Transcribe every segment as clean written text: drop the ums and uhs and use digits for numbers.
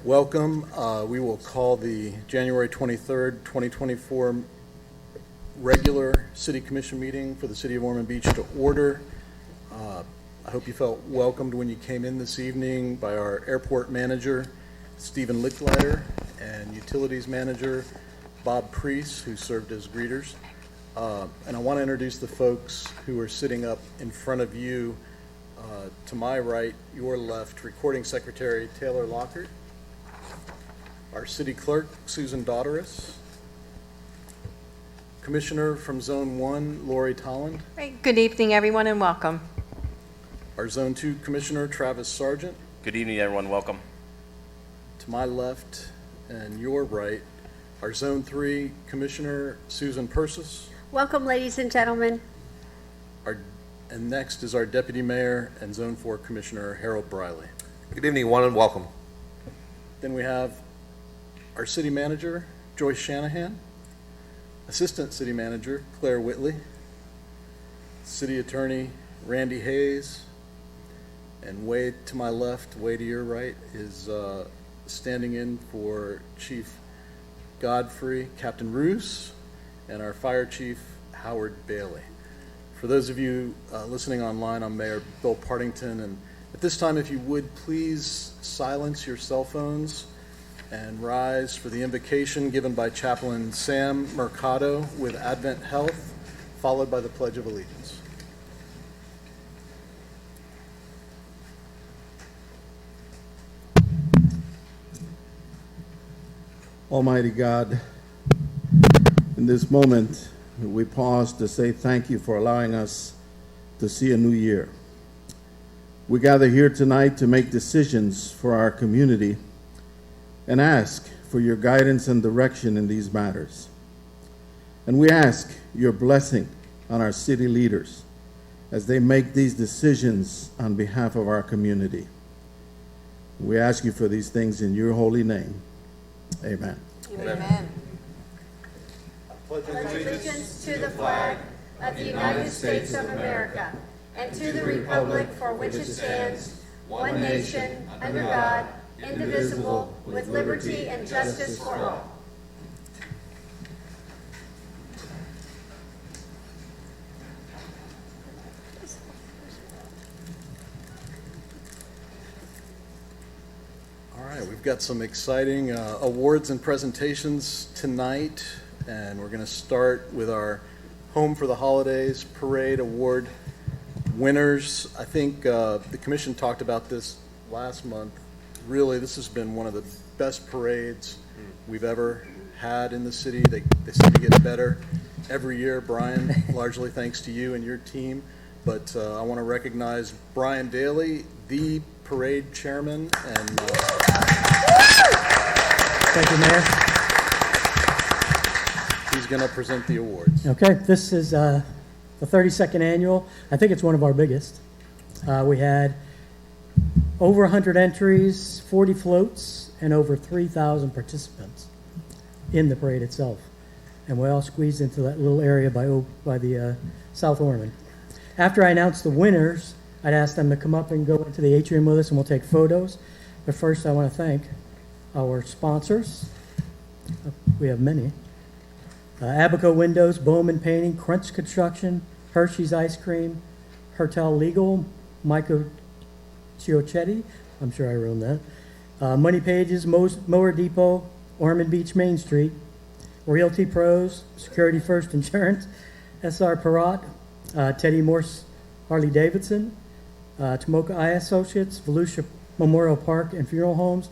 Welcome. We will call the January 23rd, 2024 regular City Commission meeting for the City of Ormond Beach to order. I hope you felt welcomed when you came in this evening by our airport manager, Stephen Lichtleiter, and utilities manager, Bob Priest, who served as greeters. And I want to introduce the folks who are sitting up in front of you. To my right, your left, Recording Secretary Taylor Lockhart, our City Clerk Susan Dodderis, Commissioner from Zone 1 Lori Tolland. Right. Good evening, everyone, and welcome. Our Zone 2 Commissioner Travis Sargent. Good evening, everyone. Welcome. To my left and your right, our Zone 3 Commissioner Susan Persis. Welcome, ladies and gentlemen. And next is our Deputy Mayor and Zone 4 Commissioner Harold Briley. Good evening, one, and welcome. Then we have our City Manager, Joyce Shanahan, Assistant City Manager, Claire Whitley, City Attorney, Randy Hayes, and way to my left, way to your right, is standing in for Chief Godfrey, Captain Roos, and our Fire Chief, Howard Bailey. For those of you listening online, I'm Mayor Bill Partington, and at this time, if you would please silence your cell phones and rise for the invocation given by Chaplain Sam Mercado with Advent Health, followed by the Pledge of Allegiance. Almighty God, in this moment, we pause to say thank you for allowing us to see a new year. We gather here tonight to make decisions for our community and ask for your guidance and direction in these matters. And we ask your blessing on our city leaders as they make these decisions on behalf of our community. We ask you for these things in your holy name. Amen. Amen. Pledge allegiance to the flag of the United States of America and to the republic for which it stands, one nation, under God, indivisible, with liberty and justice for all. All right, we've got some exciting awards and presentations tonight, and we're going to start with our Home for the Holidays Parade Award winners. I think the Commission talked about this last month. Really, this has been one of the best parades we've ever had in the city. They seem to get better every year, Brian, largely thanks to you and your team. But I want to recognize Brian Daly, the parade chairman, and Thank you, Mayor. he's going to present the awards. Okay, this is the 32nd annual. I think it's one of our biggest. We had over 100 entries, 40 floats, and over 3,000 participants in the parade itself. And we all squeezed into that little area by the South Ormond. After I announced the winners, I'd ask them to come up and go into the atrium with us, and we'll take photos. But first, I want to thank our sponsors. We have many. Abaco Windows, Bowman Painting, Crunch Construction, Hershey's Ice Cream, Hertel Legal, Michael Chiochetti, I'm sure I wrote that, Money Pages, Mower Depot, Ormond Beach Main Street, Realty Pros, Security First Insurance, SR Perrott, Teddy Morse Harley Davidson, Tomoka Eye Associates, Volusia Memorial Park and Funeral Homes,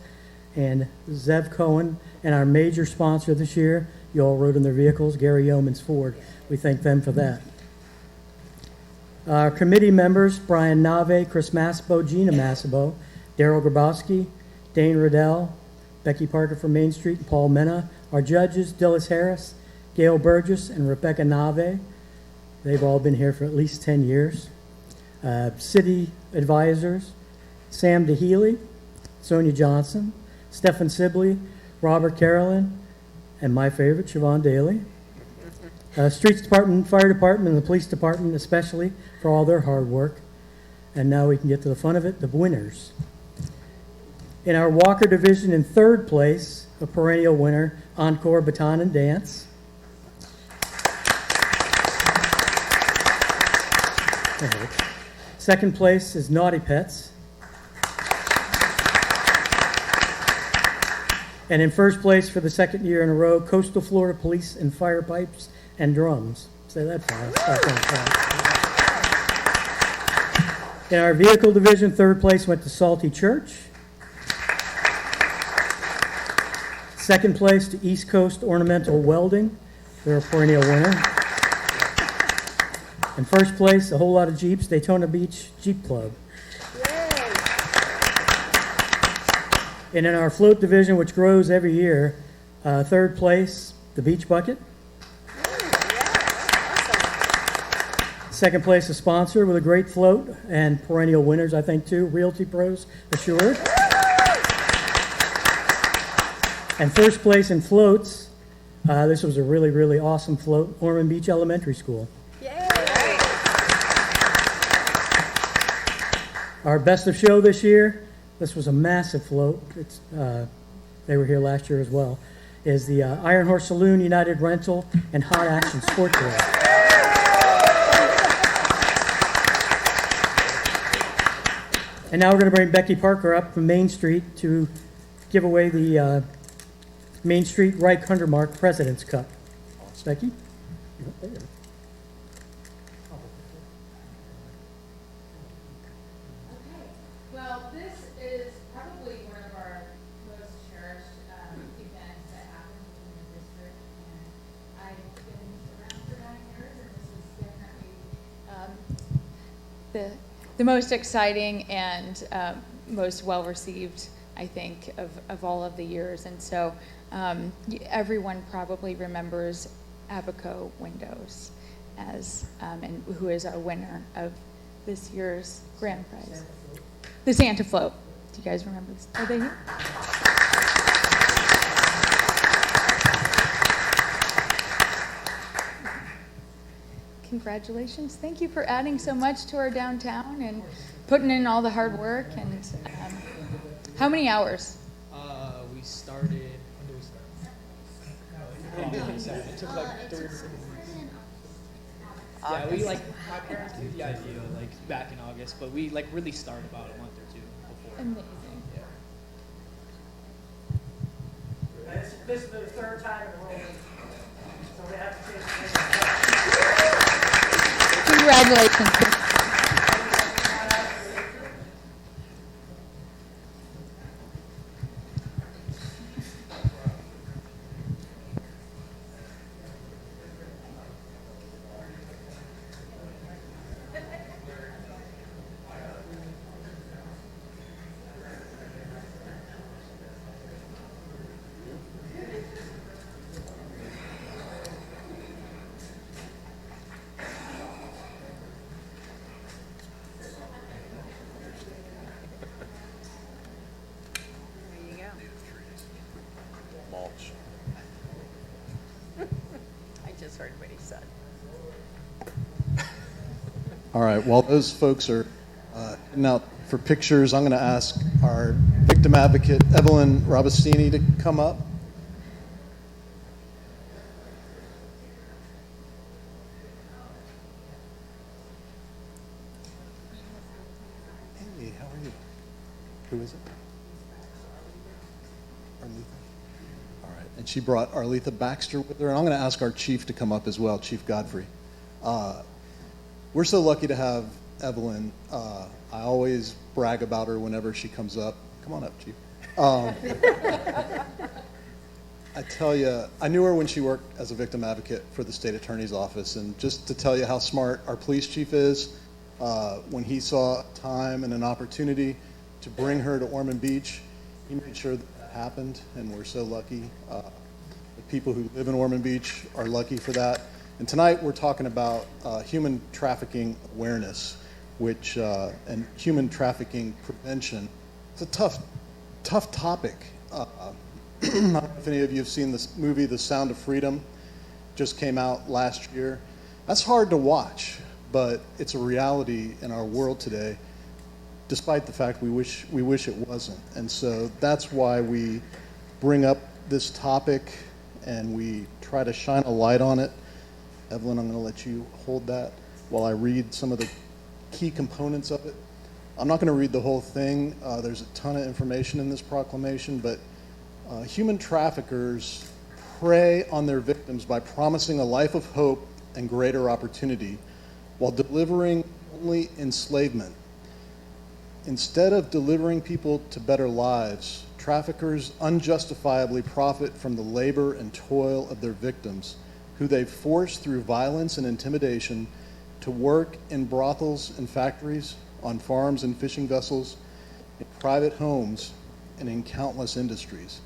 and Zev Cohen, and our major sponsor this year, you all rode in their vehicles, Gary Yeomans Ford. We thank them for that. Our committee members, Brian Nave, Chris Massabo, Gina Massabo, Daryl Grabowski, Dane Riddell, Becky Parker from Main Street, and Paul Mena. Our judges, Dillis Harris, Gail Burgess, and Rebecca Nave. They've all been here for at least 10 years. City advisors, Sam DeHealy, Sonia Johnson, Stephen Sibley, Robert Carolyn, and my favorite, Siobhan Daly. Streets Department, Fire Department, and the Police Department especially for all their hard work. And now we can get to the fun of it, the winners. In our Walker division, in third place, a perennial winner, Encore Baton and Dance. Second place is Naughty Pets. And in first place for the second year in a row, Coastal Florida Police and Fire Pipes and Drums. Say that fast. In our vehicle division, third place went to Salty Church. Second place to East Coast Ornamental Welding. They're a perennial winner. And first place, a whole lot of Jeeps, Daytona Beach Jeep Club. And in our float division, which grows every year, third place, the Beach Bucket. Second place, a sponsor with a great float, and perennial winners, I think, too, Realty Pros Assured. And first place in floats, this was a really, really awesome float, Ormond Beach Elementary School. Our best of show this year, this was a massive float. They were here last year as well, is the Iron Horse Saloon, United Rental, and Hot Action Sportswear. And now we're going to bring Becky Parker up from Main Street to give away the Main Street Reich Hundermark President's Cup. Becky? Well, this is probably one of our most cherished events that happens within the district, and I've been around for 9 years, and this is definitely the most exciting and most well-received, I think, of all of the years. And so everyone probably remembers Abaco Windows as and who is our winner of this year's grand prize. The Santa Float. Do you guys remember this? Are they here? Congratulations. Thank you for adding so much to our downtown and putting in all the hard work. And how many hours? We started, when did we start? It took like 3 weeks. Yeah, we my parents knew the idea back in August, but we really started about a month or two before. Amazing. Yeah. This is the third time in a row, so we have to Congratulations. Mulch. I just heard what he said. All right, while those folks are heading out for pictures, I'm going to ask our victim advocate, Evelyn Robustini, to come up. Hey, how are you? Who is it? Arletha. All right, and she brought Arletha Baxter with her, and I'm going to ask our chief to come up as well, Chief Godfrey. We're so lucky to have Evelyn. I always brag about her whenever she comes up. Come on up, Chief. I tell you, I knew her when she worked as a victim advocate for the state attorney's office, and just to tell you how smart our police chief is, when he saw time and an opportunity to bring her to Ormond Beach, he made sure that happened, and we're so lucky. The people who live in Ormond Beach are lucky for that. And tonight we're talking about human trafficking awareness, which and human trafficking prevention. It's a tough topic. I don't know if any of you have seen this movie, The Sound of Freedom, just came out last year. That's hard to watch, but it's a reality in our world today. despite the fact we wish it wasn't. And so that's why we bring up this topic and we try to shine a light on it. Evelyn, I'm going to let you hold that while I read some of the key components of it. I'm not going to read the whole thing. There's a ton of information in this proclamation, but human traffickers prey on their victims by promising a life of hope and greater opportunity while delivering only enslavement. Instead of delivering people to better lives, traffickers unjustifiably profit from the labor and toil of their victims, who they force through violence and intimidation to work in brothels and factories, on farms and fishing vessels, in private homes, and in countless industries.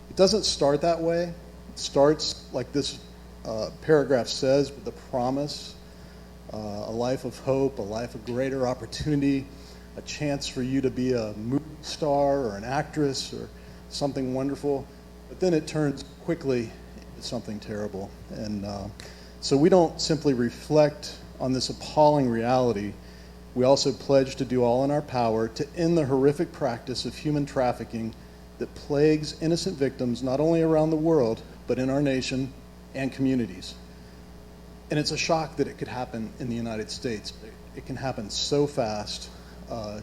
It doesn't start that way. It starts like this paragraph says, with the promise, a life of hope, a life of greater opportunity, a chance for you to be a movie star or an actress or something wonderful. But then it turns quickly into something terrible. And so we don't simply reflect on this appalling reality. We also pledge to do all in our power to end the horrific practice of human trafficking that plagues innocent victims not only around the world, but in our nation and communities. And it's a shock that it could happen in the United States. It can happen so fast,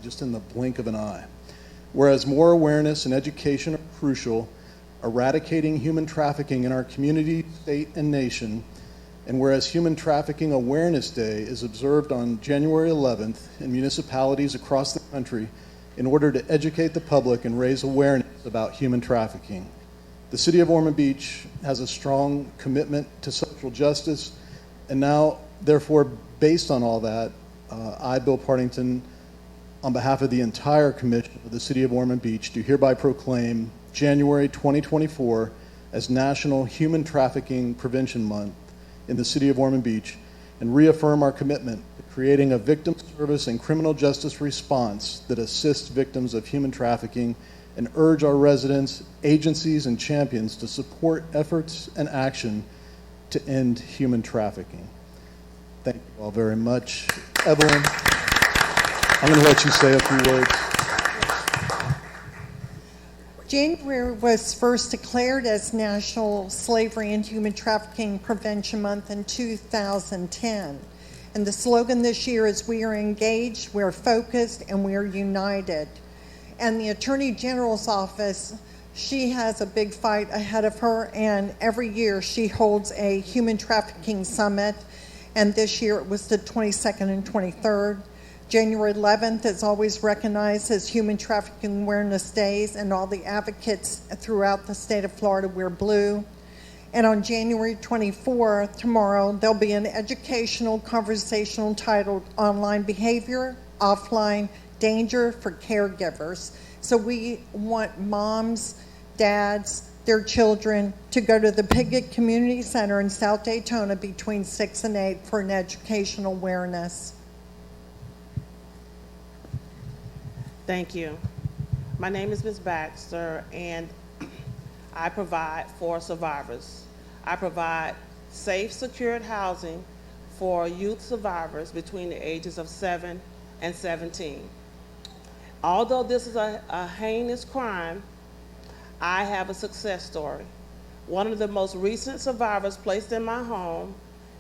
just in the blink of an eye. Whereas more awareness and education are crucial, eradicating human trafficking in our community, state, and nation, and whereas Human Trafficking Awareness Day is observed on January 11th in municipalities across the country in order to educate the public and raise awareness about human trafficking. The City of Ormond Beach has a strong commitment to social justice, and now, therefore, based on all that, I, Bill Partington, on behalf of the entire Commission of the City of Ormond Beach, do hereby proclaim January 2024 as National Human Trafficking Prevention Month in the City of Ormond Beach, and reaffirm our commitment to creating a victim service and criminal justice response that assists victims of human trafficking, and urge our residents, agencies, and champions to support efforts and action to end human trafficking. Thank you all very much. Evelyn, I'm going to let you say a few words. January was first declared as National Slavery and Human Trafficking Prevention Month in 2010. And the slogan this year is, "We are engaged, we're focused, and we're united." And the Attorney General's office, she has a big fight ahead of her, and every year she holds a human trafficking summit. And this year it was the 22nd and 23rd. January 11th is always recognized as Human Trafficking Awareness Days, and all the advocates throughout the state of Florida wear blue. And on January 24th, tomorrow, there'll be an educational conversational titled Online Behavior, Offline Danger for Caregivers. So we want moms, dads, their children to go to the Piggott Community Center in South Daytona between 6 and 8 for an educational awareness. Thank you. My name is Ms. Baxter, and I provide for survivors. I provide safe, secured housing for youth survivors between the ages of 7 and 17. Although this is a heinous crime, I have a success story. One of the most recent survivors placed in my home,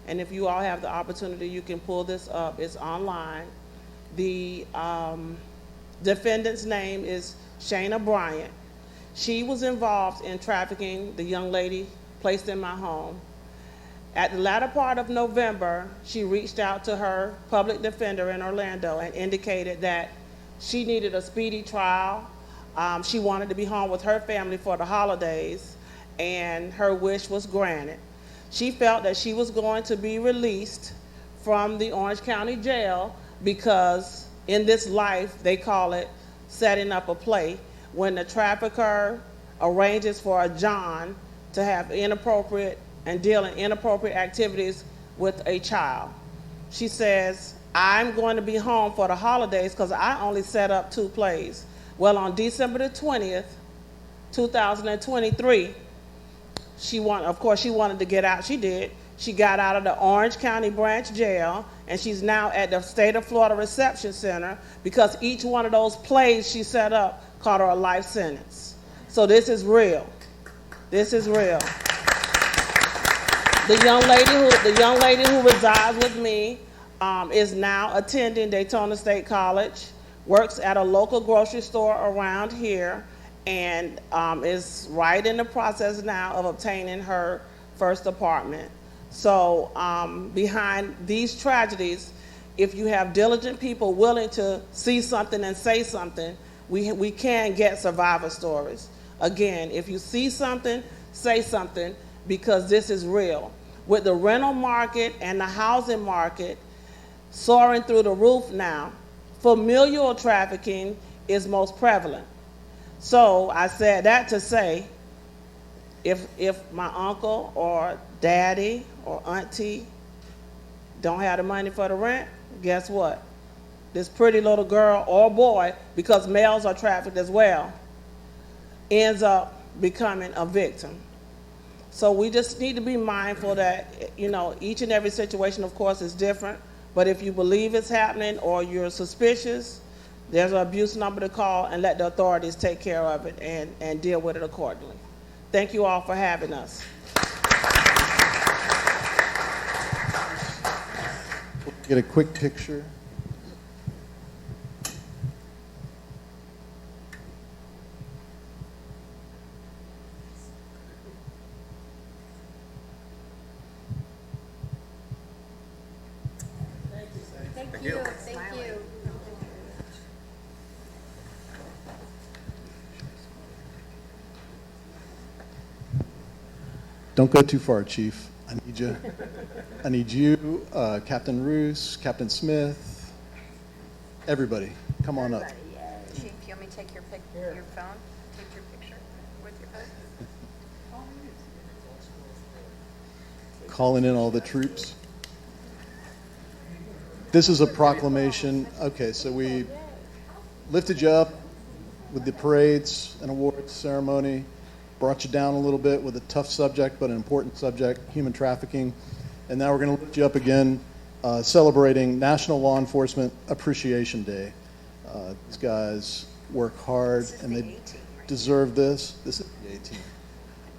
and if you all have the opportunity, you can pull this up, it's online. The defendant's name is Shayna Bryant. She was involved in trafficking the young lady placed in my home. At the latter part of November, she reached out to her public defender in Orlando and indicated that she needed a speedy trial. She wanted to be home with her family for the holidays, and her wish was granted. She felt that she was going to be released from the Orange County Jail because in this life, they call it setting up a play, when the trafficker arranges for a John to have inappropriate and deal in inappropriate activities with a child. She says, I'm going to be home for the holidays because I only set up 2 plays. Well, on December the 20th, 2023, she wanted to get out. She did. She got out of the Orange County Branch Jail, and she's now at the State of Florida Reception Center because each one of those plays she set up caught her a life sentence. So this is real. This is real. The young lady who resides with me is now attending Daytona State College, works at a local grocery store around here, and is right in the process now of obtaining her first apartment. So behind these tragedies, if you have diligent people willing to see something and say something, we can get survivor stories. Again, if you see something, say something, because this is real. With the rental market and the housing market soaring through the roof now, familial trafficking is most prevalent. So I said that to say, if my uncle or daddy or auntie don't have the money for the rent, guess what? This pretty little girl or boy, because males are trafficked as well, ends up becoming a victim. So we just need to be mindful that, you know, each and every situation, of course, is different. But if you believe it's happening or you're suspicious, there's an abuse number to call and let the authorities take care of it and deal with it accordingly. Thank you all for having us. Get a quick picture. Thank you. Thank you. Don't go too far, Chief. I need you. I need you, Captain Roos, Captain Smith, everybody. Come on up. Chief, you want me to take your phone? Take your picture with your phone? Calling in all the troops. This is a proclamation. Okay, so we lifted you up with the parades and awards ceremony, brought you down a little bit with a tough subject, but an important subject, human trafficking. And now we're going to lift you up again, celebrating National Law Enforcement Appreciation Day. These guys work hard, and they deserve this. This is the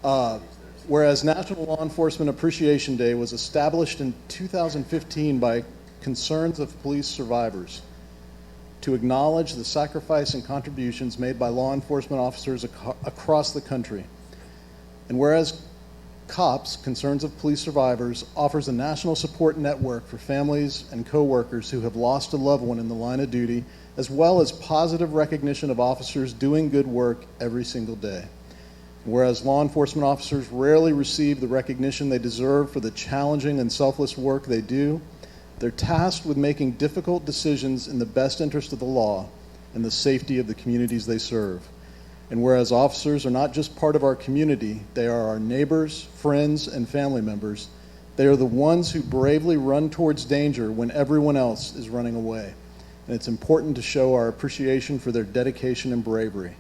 18th. Whereas National Law Enforcement Appreciation Day was established in 2015 by Concerns of Police Survivors to acknowledge the sacrifice and contributions made by law enforcement officers across the country. And whereas COPS, Concerns of Police Survivors, offers a national support network for families and co-workers who have lost a loved one in the line of duty, as well as positive recognition of officers doing good work every single day. Whereas law enforcement officers rarely receive the recognition they deserve for the challenging and selfless work they do, they're tasked with making difficult decisions in the best interest of the law and the safety of the communities they serve. And whereas officers are not just part of our community, they are our neighbors, friends, and family members. They are the ones who bravely run towards danger when everyone else is running away. And it's important to show our appreciation for their dedication and bravery.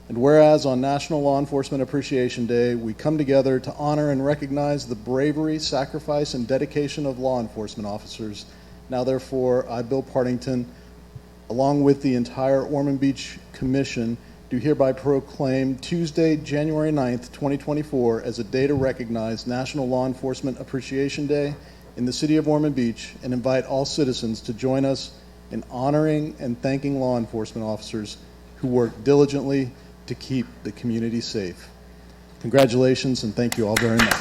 And whereas on National Law Enforcement Appreciation Day, we come together to honor and recognize the bravery, sacrifice, and dedication of law enforcement officers, now therefore, I, Bill Partington, along with the entire Ormond Beach Commission, do hereby proclaim Tuesday, January 9th, 2024, as a day to recognize National Law Enforcement Appreciation Day in the city of Ormond Beach, and invite all citizens to join us in honoring and thanking law enforcement officers who work diligently to keep the community safe. Congratulations, and thank you all very much.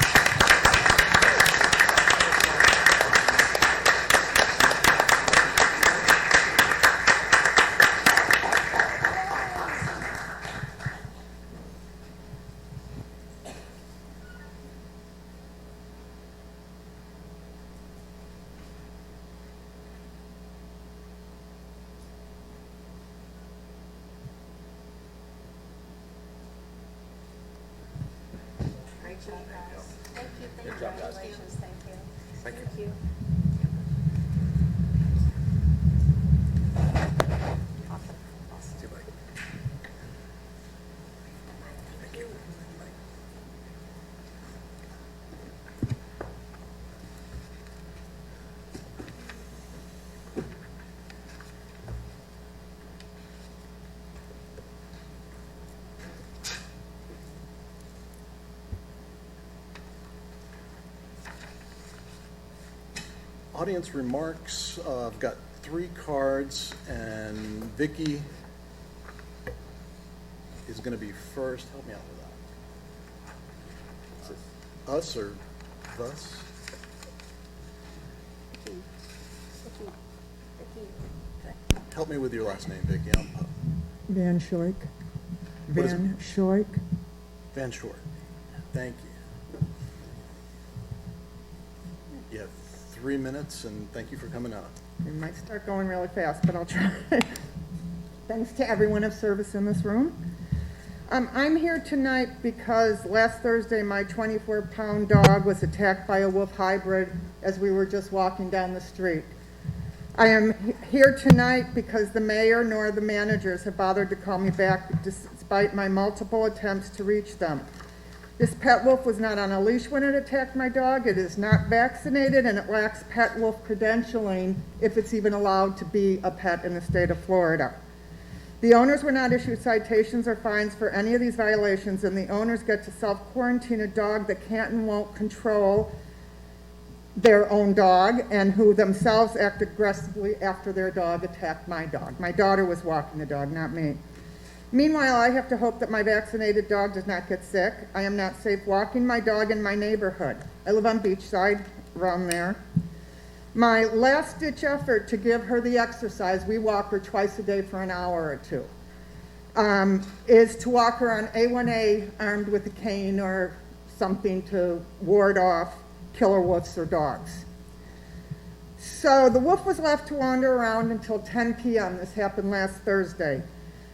Great job, guys. Thank you. Good job, guys. Thank you. Thank you. audience remarks, I've got 3 cards, and Vicky is going to be first. Help me out with that. Is it us or thus? Help me with your last name, Vicky. Van Schoik. What is- Van Schoik. Van Short. Thank you. You have 3 minutes, and thank you for coming out. It might start going really fast, but I'll try. Thanks to everyone of service in this room. I'm here tonight because last Thursday my 24-pound dog was attacked by a wolf hybrid as we were just walking down the street. I am here tonight because the mayor nor the managers have bothered to call me back despite my multiple attempts to reach them. This pet wolf was not on a leash when it attacked my dog. It is not vaccinated, and it lacks pet wolf credentialing if it's even allowed to be a pet in the state of Florida. The owners were not issued citations or fines for any of these violations, and the owners get to self-quarantine a dog that can't and won't control their own dog and who themselves act aggressively after their dog attacked my dog. My daughter was walking the dog, not me. Meanwhile, I have to hope that my vaccinated dog does not get sick. I am not safe walking my dog in my neighborhood. I live on Beachside, around there. My last-ditch effort to give her the exercise, we walk her twice a day for an hour or 2, is to walk her on A1A armed with a cane or something to ward off killer wolves or dogs. So the wolf was left to wander around until 10 p.m. This happened last Thursday.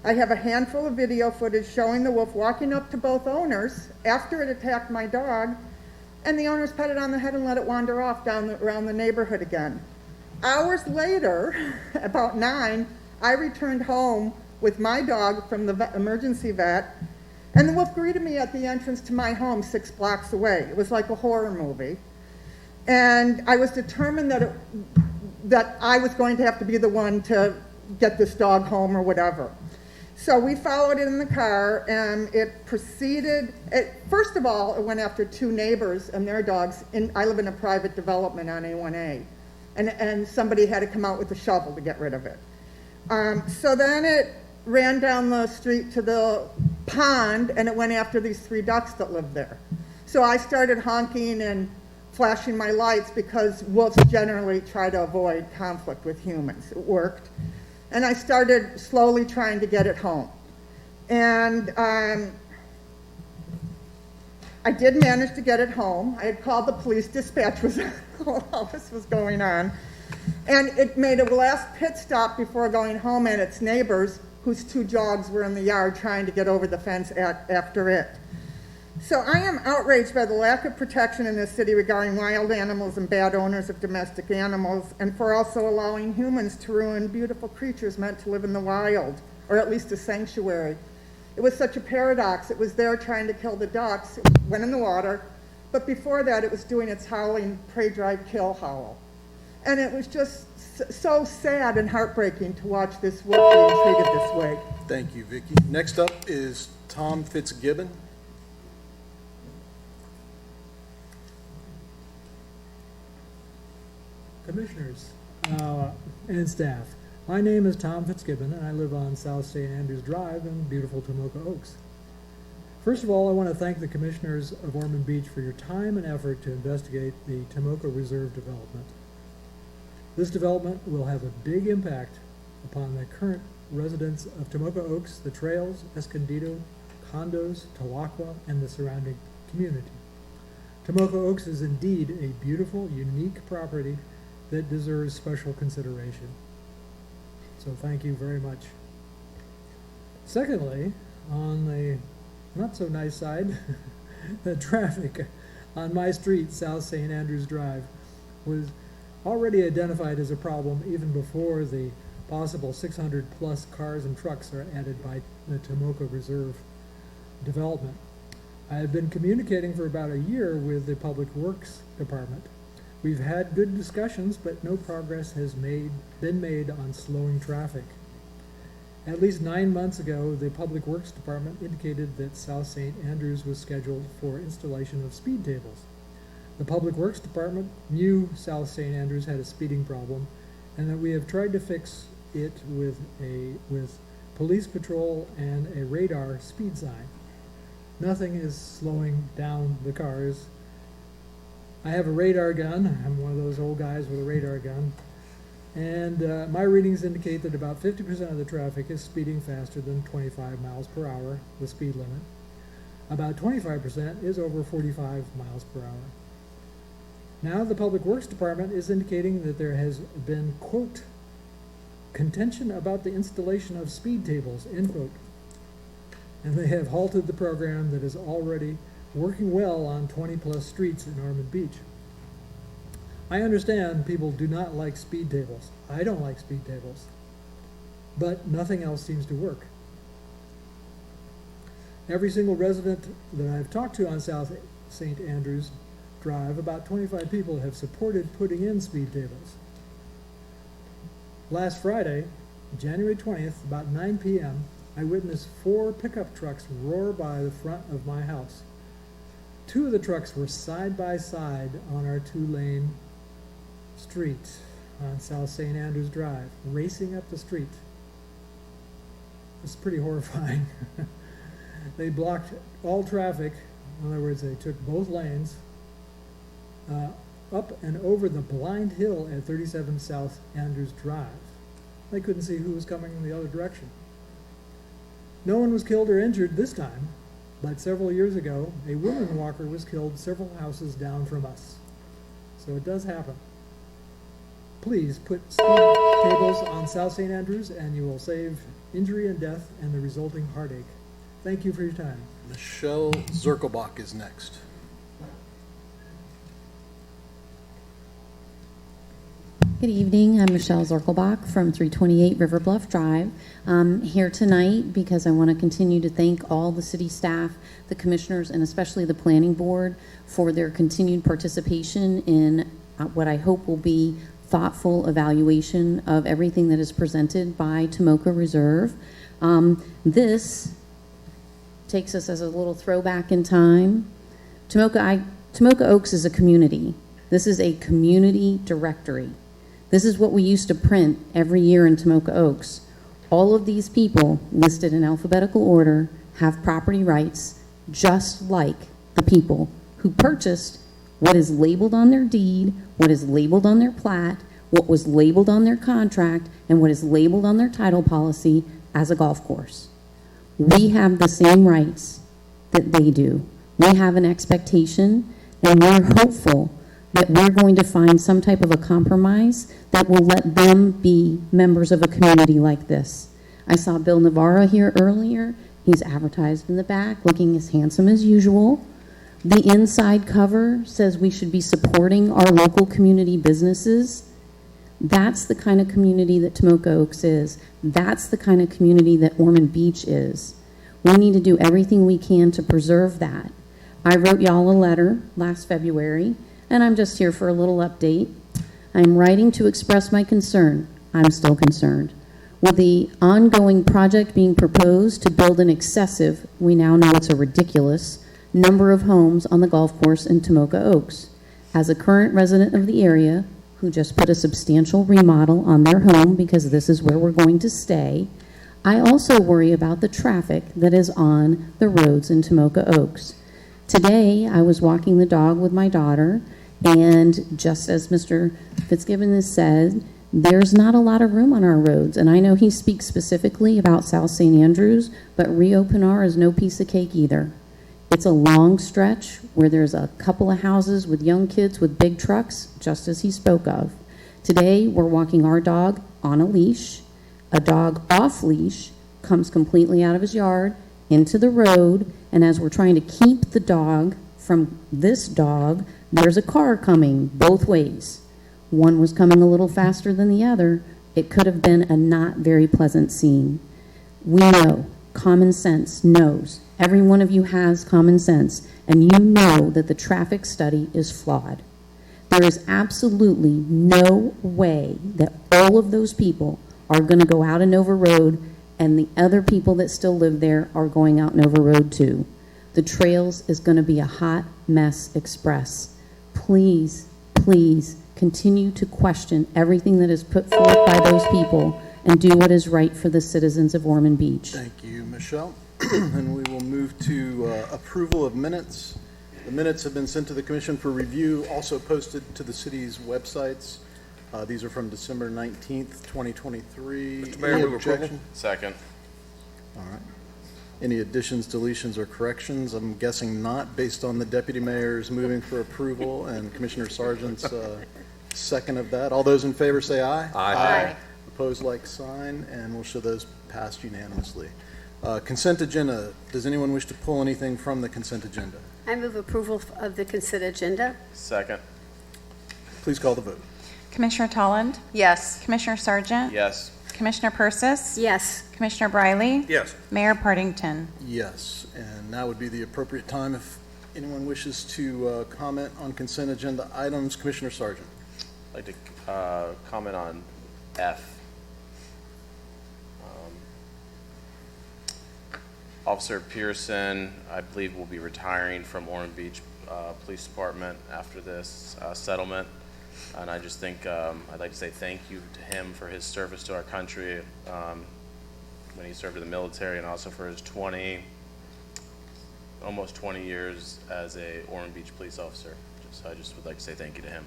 I have a handful of video footage showing the wolf walking up to both owners after it attacked my dog, and the owners pet it on the head and let it wander off around the neighborhood again. Hours later, about 9, I returned home with my dog from the emergency vet, and the wolf greeted me at the entrance to my home 6 blocks away. It was like a horror movie. And I was determined that I was going to have to be the one to get this dog home or whatever. So we followed it in the car, and it proceeded. First of all, it went after 2 neighbors and their dogs. I live in a private development on A1A, and somebody had to come out with a shovel to get rid of it. So then it ran down the street to the pond, and it went after these 3 ducks that lived there. So I started honking and flashing my lights because wolves generally try to avoid conflict with humans. It worked. And I started slowly trying to get it home. And I did manage to get it home. I had called the police dispatch while all this was going on. And it made a last pit stop before going home at its neighbors, whose 2 dogs were in the yard trying to get over the fence after it. So I am outraged by the lack of protection in this city regarding wild animals and bad owners of domestic animals, and for also allowing humans to ruin beautiful creatures meant to live in the wild, or at least a sanctuary. It was such a paradox. It was there trying to kill the ducks, it went in the water, but before that it was doing its howling, prey drive, kill howl. And it was just so sad and heartbreaking to watch this wolf being treated this way. Thank you, Vicky. Next up is Tom Fitzgibbon. Commissioners and staff, my name is Tom Fitzgibbon, and I live on South St. Andrews Drive in beautiful Tomoka Oaks. First of all, I want to thank the commissioners of Ormond Beach for your time and effort to investigate the Tomoka Reserve development. This development will have a big impact upon the current residents of Tomoka Oaks, the trails, Escondido, condos, Tawakwa, and the surrounding community. Tomoka Oaks is indeed a beautiful, unique property that deserves special consideration. So thank you very much. Secondly, on the not so nice side, the traffic on my street, South St. Andrews Drive, was already identified as a problem even before the possible 600 plus cars and trucks are added by the Tomoka Reserve development. I have been communicating for about a year with the Public Works Department. We've had good discussions, but no progress has been made on slowing traffic. At least 9 months ago, the Public Works Department indicated that South St. Andrews was scheduled for installation of speed tables. the Public Works Department knew South St. Andrews had a speeding problem, and that we have tried to fix it with police patrol and a radar speed sign. Nothing is slowing down the cars. I have a radar gun. I'm one of those old guys with a radar gun. And my readings indicate that about 50% of the traffic is speeding faster than 25 miles per hour, the speed limit. About 25% is over 45 miles per hour. Now the Public Works Department is indicating that there has been, quote, contention about the installation of speed tables, end quote. And they have halted the program that is already working well on 20-plus streets in Ormond Beach. I understand people do not like speed tables. I don't like speed tables. But nothing else seems to work. Every single resident that I've talked to on South St. Andrews Drive, about 25 people have supported putting in speed tables. Last Friday, January 20th, about 9 p.m., I witnessed 4 pickup trucks roar by the front of my house. 2 of the trucks were side by side on our 2-lane street on South St. Andrews Drive, racing up the street. It's pretty horrifying. They blocked all traffic. In other words, they took both lanes up and over the blind hill at 37 South Andrews Drive. They couldn't see who was coming in the other direction. No one was killed or injured this time, but several years ago, a woman walker was killed several houses down from us. So it does happen. Please put speed tables on South St. Andrews and you will save injury and death and the resulting heartache. Thank you for your time. Michelle Zirkelbach is next. Good evening. I'm Michelle Zirkelbach from 328 River Bluff Drive. I'm here tonight because I want to continue to thank all the city staff, the commissioners, and especially the planning board for their continued participation in what I hope will be thoughtful evaluation of everything that is presented by Tomoka Reserve. This takes us as a little throwback in time. Tomoka Oaks is a community. This is a community directory. This is what we used to print every year in Tomoka Oaks. All of these people listed in alphabetical order have property rights just like the people who purchased what is labeled on their deed, what is labeled on their plat, what was labeled on their contract, and what is labeled on their title policy as a golf course. We have the same rights that they do. We have an expectation, and we're hopeful that we're going to find some type of a compromise that will let them be members of a community like this. I saw Bill Navarro here earlier. He's advertised in the back, looking as handsome as usual. The inside cover says we should be supporting our local community businesses. That's the kind of community that Tomoka Oaks is. That's the kind of community that Ormond Beach is. We need to do everything we can to preserve that. I wrote y'all a letter last February, and I'm just here for a little update. I'm writing to express my concern. I'm still concerned with the ongoing project being proposed to build an excessive, we now know it's a ridiculous, number of homes on the golf course in Tomoka Oaks. As a current resident of the area who just put a substantial remodel on their home because this is where we're going to stay, I also worry about the traffic that is on the roads in Tomoka Oaks. Today, I was walking the dog with my daughter, and just as Mr. Fitzgibbon has said, there's not a lot of room on our roads. And I know he speaks specifically about South St. Andrews, but Rio Pinar is no piece of cake either. It's a long stretch where there's a couple of houses with young kids with big trucks, just as he spoke of. Today, we're walking our dog on a leash. A dog off leash comes completely out of his yard into the road, and as we're trying to keep the dog from this dog, there's a car coming both ways. One was coming a little faster than the other. It could have been a not very pleasant scene. We know, common sense knows. Every one of you has common sense, and you know that the traffic study is flawed. There is absolutely no way that all of those people are going to go out in Nova Road and the other people that still live there are going out Nova Road too. The Trails is going to be a hot mess express. please, please continue to question everything that is put forth by those people and do what is right for the citizens of Ormond Beach. Thank you, Michelle. And we will move to approval of minutes. The minutes have been sent to the commission for review, also posted to the city's websites. These are from December 19th, 2023. Mr. Mayor, Any move approval. objection? Second. All right. Any additions, deletions, or corrections? I'm guessing not, based on the deputy mayor's moving for approval and Commissioner Sargent's second of that. All those in favor say aye. Aye. Opposed, like sign, and we'll show those passed unanimously. Consent agenda. Does anyone wish to pull anything from the consent agenda? I move approval of the consent agenda. Second. Please call the vote. Commissioner Tolland? Yes. Commissioner Sargent? Yes. Commissioner Persis? Yes. Commissioner Briley? Yes. Mayor Partington? Yes, and now would be the appropriate time if anyone wishes to comment on consent agenda items. Commissioner Sargent. I'd like to comment on F. Officer Pearson, I believe, will be retiring from Ormond Beach Police Department after this settlement. And I just think I'd like to say thank you to him for his service to our country when he served in the military, and also for his almost 20 years as a Ormond Beach police officer. I just would like to say thank you to him.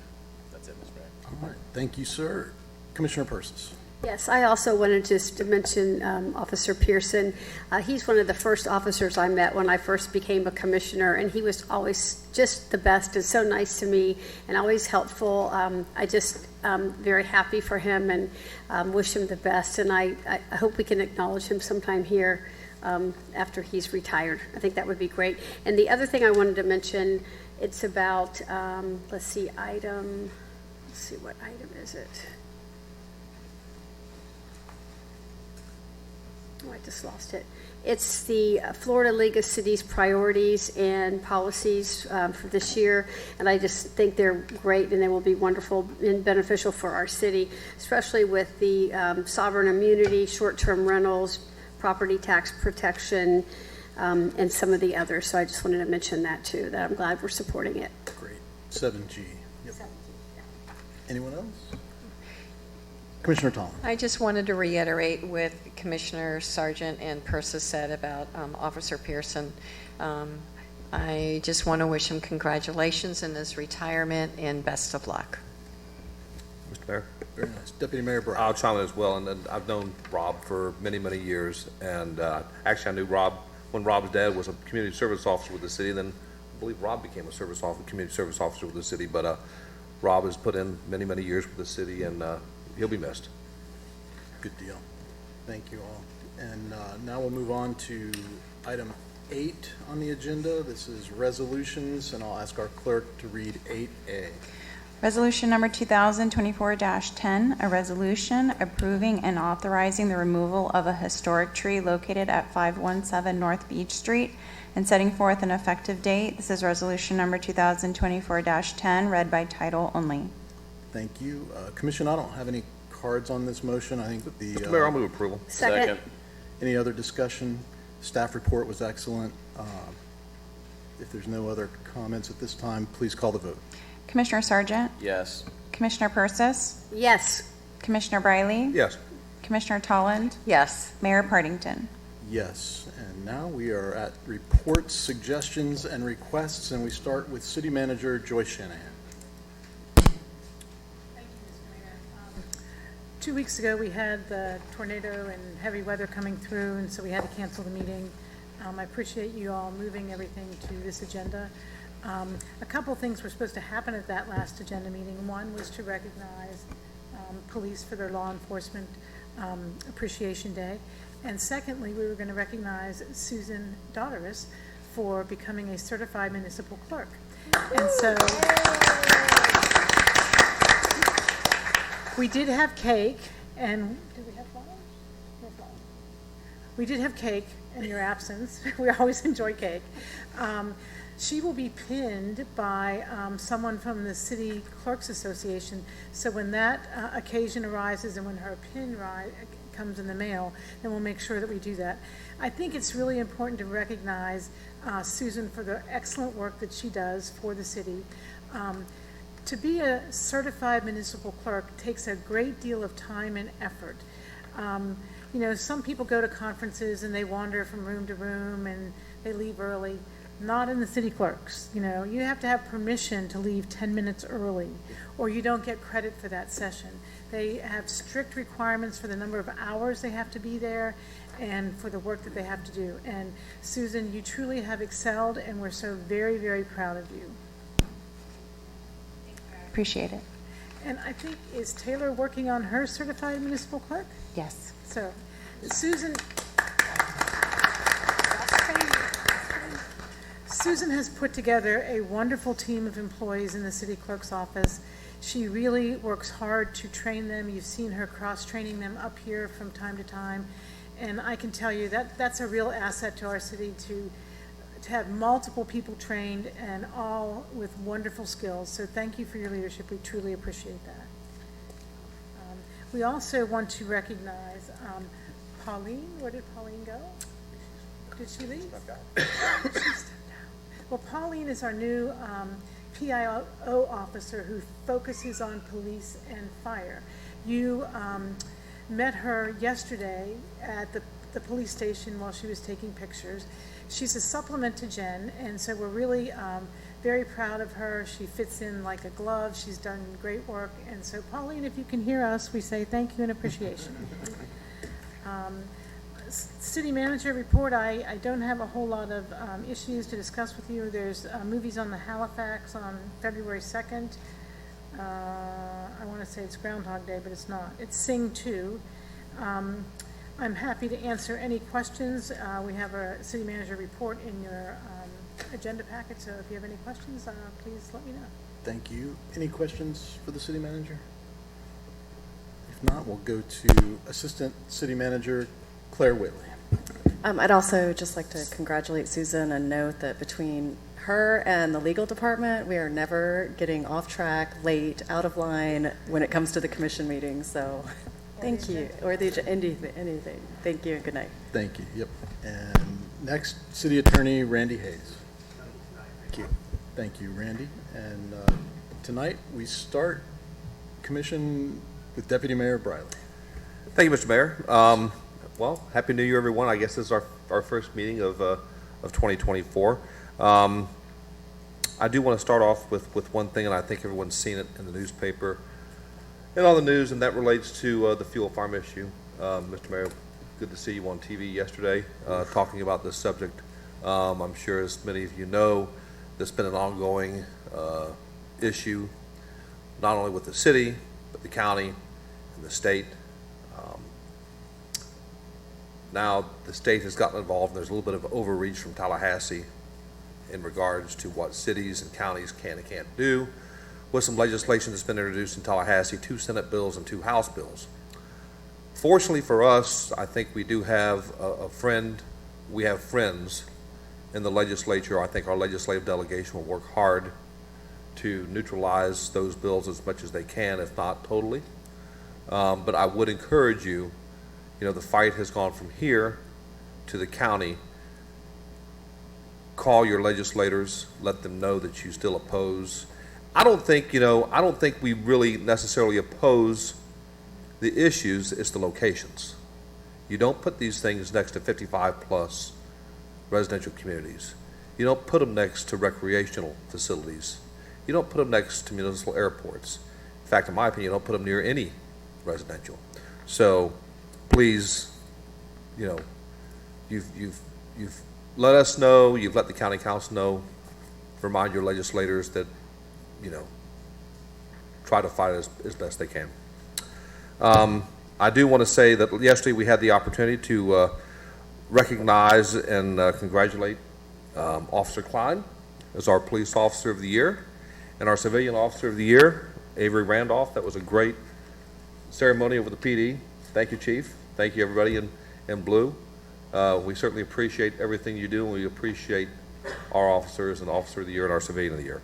That's it, Mr. Mayor. All right, thank you, sir. Commissioner Persis. Yes, I also wanted just to mention Officer Pearson. He's one of the first officers I met when I first became a commissioner, and he was always just the best and so nice to me and always helpful. I just very happy for him and wish him the best, and I hope we can acknowledge him sometime here after he's retired. I think that would be great. And the other thing I wanted to mention, it's about, let's see, what item is it? Oh, I just lost it. It's the Florida League of Cities priorities and policies for this year, and I just think they're great, and they will be wonderful and beneficial for our city, especially with the sovereign immunity, short-term rentals, property tax protection, and some of the others. So I just wanted to mention that too, that I'm glad we're supporting it. Great. 7G. Yep. 7G, yeah. Anyone else? Commissioner Tolland. I just wanted to reiterate what Commissioner Sargent and Persis said about Officer Pearson. I just want to wish him congratulations in his retirement and best of luck. Mr. Mayor? Very nice. Deputy Mayor Brown. I'll chime in as well, and I've known Rob for many, many years, and actually I knew Rob when Rob's dad was a community service officer with the city. Then I believe Rob became a community service officer with the city, but Rob has put in many, many years with the city, and he'll be missed. Good deal. Thank you all. And now we'll move on to item 8 on the agenda. This is resolutions, and I'll ask our clerk to read 8A. Resolution number 2024-10, a resolution approving and authorizing the removal of a historic tree located at 517 North Beach Street and setting forth an effective date. This is resolution number 2024-10, read by title only. Thank you. Commission, I don't have any cards on this motion. I think the... Mr. Mayor, I'll move approval. Second. Any other discussion? Staff report was excellent. If there's no other comments at this time, please call the vote. Commissioner Sargent? Yes. Commissioner Persis? Yes. Commissioner Briley? Yes. Commissioner Tolland? Yes. Mayor Partington? Yes, and now we are at reports, suggestions, and requests, and we start with City Manager Joyce Shanahan. 2 weeks ago, we had the tornado and heavy weather coming through, and so we had to cancel the meeting. I appreciate you all moving everything to this agenda. A couple things were supposed to happen at that last agenda meeting. One was to recognize police for their law enforcement appreciation day. And secondly, we were going to recognize Susan Doteris for becoming a certified municipal clerk. And so we did have cake, and did we have flowers? No flowers. We did have cake in your absence. We always enjoy cake. She will be pinned by someone from the City Clerks Association. So when that occasion arises and when her pin comes in the mail, then we'll make sure that we do that. I think it's really important to recognize Susan for the excellent work that she does for the city. To be a certified municipal clerk takes a great deal of time and effort. Some people go to conferences and they wander from room to room and they leave early. Not in the city clerks. You have to have permission to leave 10 minutes early, or you don't get credit for that session. They have strict requirements for the number of hours they have to be there and for the work that they have to do. And Susan, you truly have excelled, and we're so very, very proud of you. Appreciate it. And I think, is Taylor working on her certified municipal clerk? Yes. So, Susan has put together a wonderful team of employees in the city clerk's office. She really works hard to train them. You've seen her cross-training them up here from time to time. And I can tell you that that's a real asset to our city to have multiple people trained and all with wonderful skills. So thank you for your leadership. We truly appreciate that. We also want to recognize Pauline. Where did Pauline go? Did she leave? She stepped out. Well, Pauline is our new PIO officer who focuses on police and fire. You met her yesterday at the police station while she was taking pictures. She's a supplement to Jen, and so we're really very proud of her. She fits in like a glove. She's done great work. And so, Pauline, if you can hear us, we say thank you and appreciation. City manager report, I don't have a whole lot of issues to discuss with you. There's movies on the Halifax on February 2nd. I want to say it's Groundhog Day, but it's not. It's Sing 2. I'm happy to answer any questions. We have a city manager report in your agenda packet, so if you have any questions, please let me know. Thank you. Any questions for the city manager? If not, we'll go to Assistant City Manager Claire Whitley. I'd also just like to congratulate Susan and note that between her and the legal department, we are never getting off track, late, out of line when it comes to the commission meetings. So thank you. Or anything. Thank you and good night. Thank you. Yep. And next, City Attorney Randy Hayes. Thank you. Thank you, Randy. And tonight we start commission with Deputy Mayor Briley. Thank you, Mr. Mayor. Well, Happy New Year, everyone. I guess this is our first meeting of 2024. I do want to start off with one thing, and I think everyone's seen it in the newspaper and on the news, and that relates to the fuel farm issue. Mr. Mayor, good to see you on TV yesterday talking about this subject. I'm sure, as many of you know, there's been an ongoing issue, not only with the city, but the county and the state. Now the state has gotten involved, and there's a little bit of overreach from Tallahassee in regards to what cities and counties can and can't do, with some legislation that's been introduced in Tallahassee, 2 Senate bills and 2 House bills. Fortunately for us, I think we do have we have friends in the legislature. I think our legislative delegation will work hard to neutralize those bills as much as they can, if not totally. But I would encourage you, the fight has gone from here to the county. Call your legislators, let them know that you still oppose. I don't think we really necessarily oppose the issues, it's the locations. You don't put these things next to 55+ residential communities. You don't put them next to recreational facilities. You don't put them next to municipal airports. In fact, in my opinion, you don't put them near any residential. So please, you've let us know, you've let the county council know, remind your legislators that, try to fight as best they can. I do want to say that yesterday we had the opportunity to recognize and congratulate Officer Klein as our Police Officer of the Year, and our Civilian Officer of the Year, Avery Randolph. That was a great ceremony over the PD. Thank you, Chief. Thank you, everybody in blue. We certainly appreciate everything you do, and we appreciate our officers and Officer of the Year and our Civilian of the Year.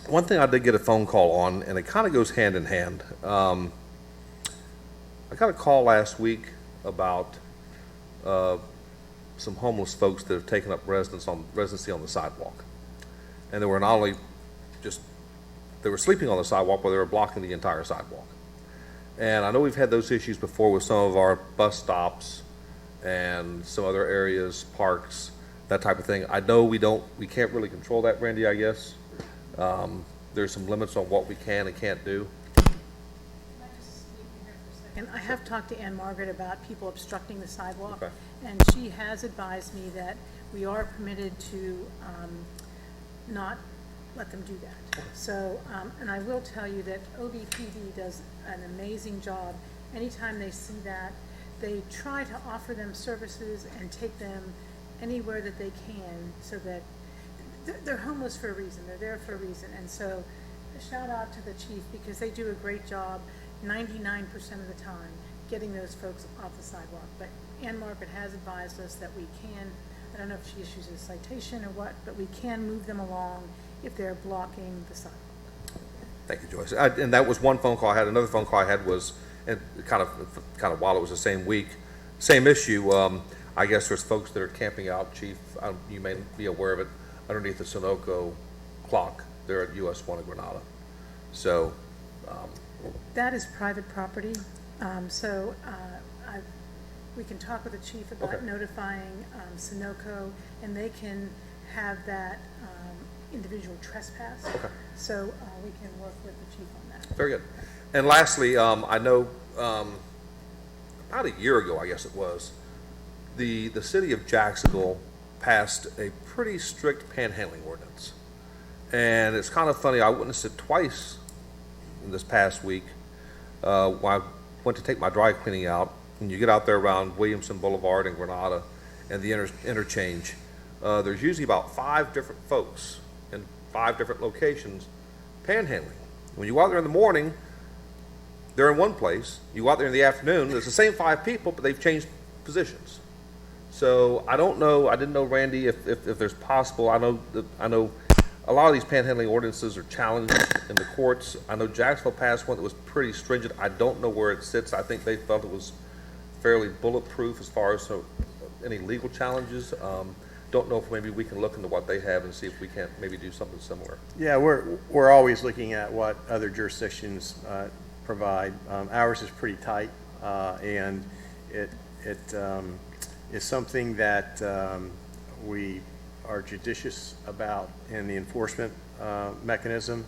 One thing I did get a phone call on, and it kind of goes hand in hand. I got a call last week about some homeless folks that have taken up residency on the sidewalk. And they were not only just, they were sleeping on the sidewalk, but they were blocking the entire sidewalk. And I know we've had those issues before with some of our bus stops and some other areas, parks, that type of thing. I know we can't really control that, Randy, I guess. There's some limits on what we can and can't do. And I have talked to Ann Margaret about people obstructing the sidewalk. Okay. And she has advised me that we are permitted to not let them do that. So, and I will tell you that OBPD does an amazing job. Anytime they see that, they try to offer them services and take them anywhere that they can, so that they're homeless for a reason. They're there for a reason. And so a shout out to the chief, because they do a great job 99% of the time getting those folks off the sidewalk. But Ann Margaret has advised us that we can, I don't know if she issues a citation or what, but we can move them along if they're blocking the sidewalk. Thank you, Joyce. And that was one phone call I had. Another phone call I had was, and kind of while it was the same week, same issue. I guess there's folks that are camping out, Chief, you may be aware of it, underneath the Sunoco clock there at US 1 in Granada. So, that is private property, so we can talk with the chief about Okay. notifying Sunoco, and they can have that individual trespass. Okay. So we can work with the chief on that. very good. And lastly, I know about a year ago, I guess it was, the city of Jacksonville passed a pretty strict panhandling ordinance. And it's kind of funny, I witnessed it twice in this past week. When I went to take my dry cleaning out, when you get out there around Williamson Boulevard and Granada and the interchange, there's usually about 5 different folks in 5 different locations panhandling. When you go out there in the morning, they're in one place. You go out there in the afternoon, it's the same 5 people, but they've changed positions. So I don't know, I didn't know, Randy, if there's possible, I know a lot of these panhandling ordinances are challenged in the courts. I know Jacksonville passed one that was pretty stringent. I don't know where it sits. I think they felt it was fairly bulletproof as far as any legal challenges. Don't know if maybe we can look into what they have and see if we can't maybe do something similar. Yeah, we're always looking at what other jurisdictions provide. Ours is pretty tight, and it is something that we are judicious about in the enforcement mechanism.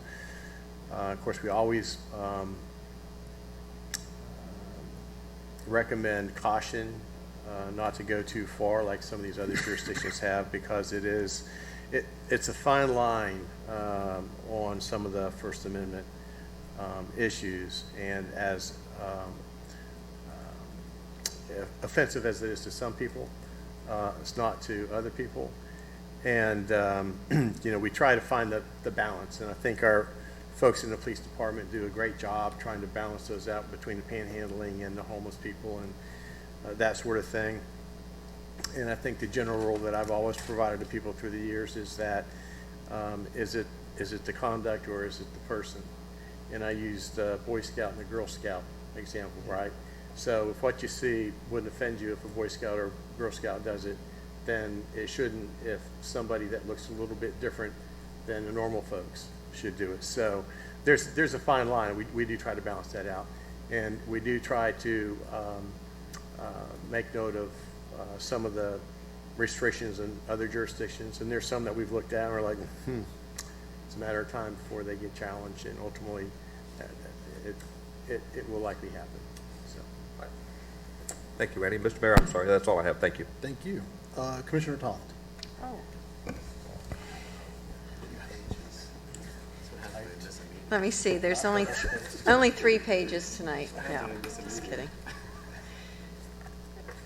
Of course, we always recommend caution, not to go too far like some of these other jurisdictions have, because it's a fine line on some of the First Amendment issues, and as offensive as it is to some people, it's not to other people. And we try to find the balance, and I think our folks in the police department do a great job trying to balance those out between the panhandling and the homeless people and that sort of thing. And I think the general rule that I've always provided to people through the years is that is it the conduct or is it the person? And I used the Boy Scout and the Girl Scout example, right? So if what you see wouldn't offend you if a Boy Scout or Girl Scout does it, then it shouldn't if somebody that looks a little bit different than the normal folks should do it. So there's a fine line. We do try to balance that out, and we do try to make note of some of the restrictions in other jurisdictions, and there's some that we've looked at and we're like, it's a matter of time before they get challenged, and ultimately it will likely happen. So, right. Thank you, Randy. Mr. Mayor, I'm sorry, that's all I have. Thank you. Thank you. Commissioner Tolland. Let me see, there's only 3 pages tonight. No, just kidding.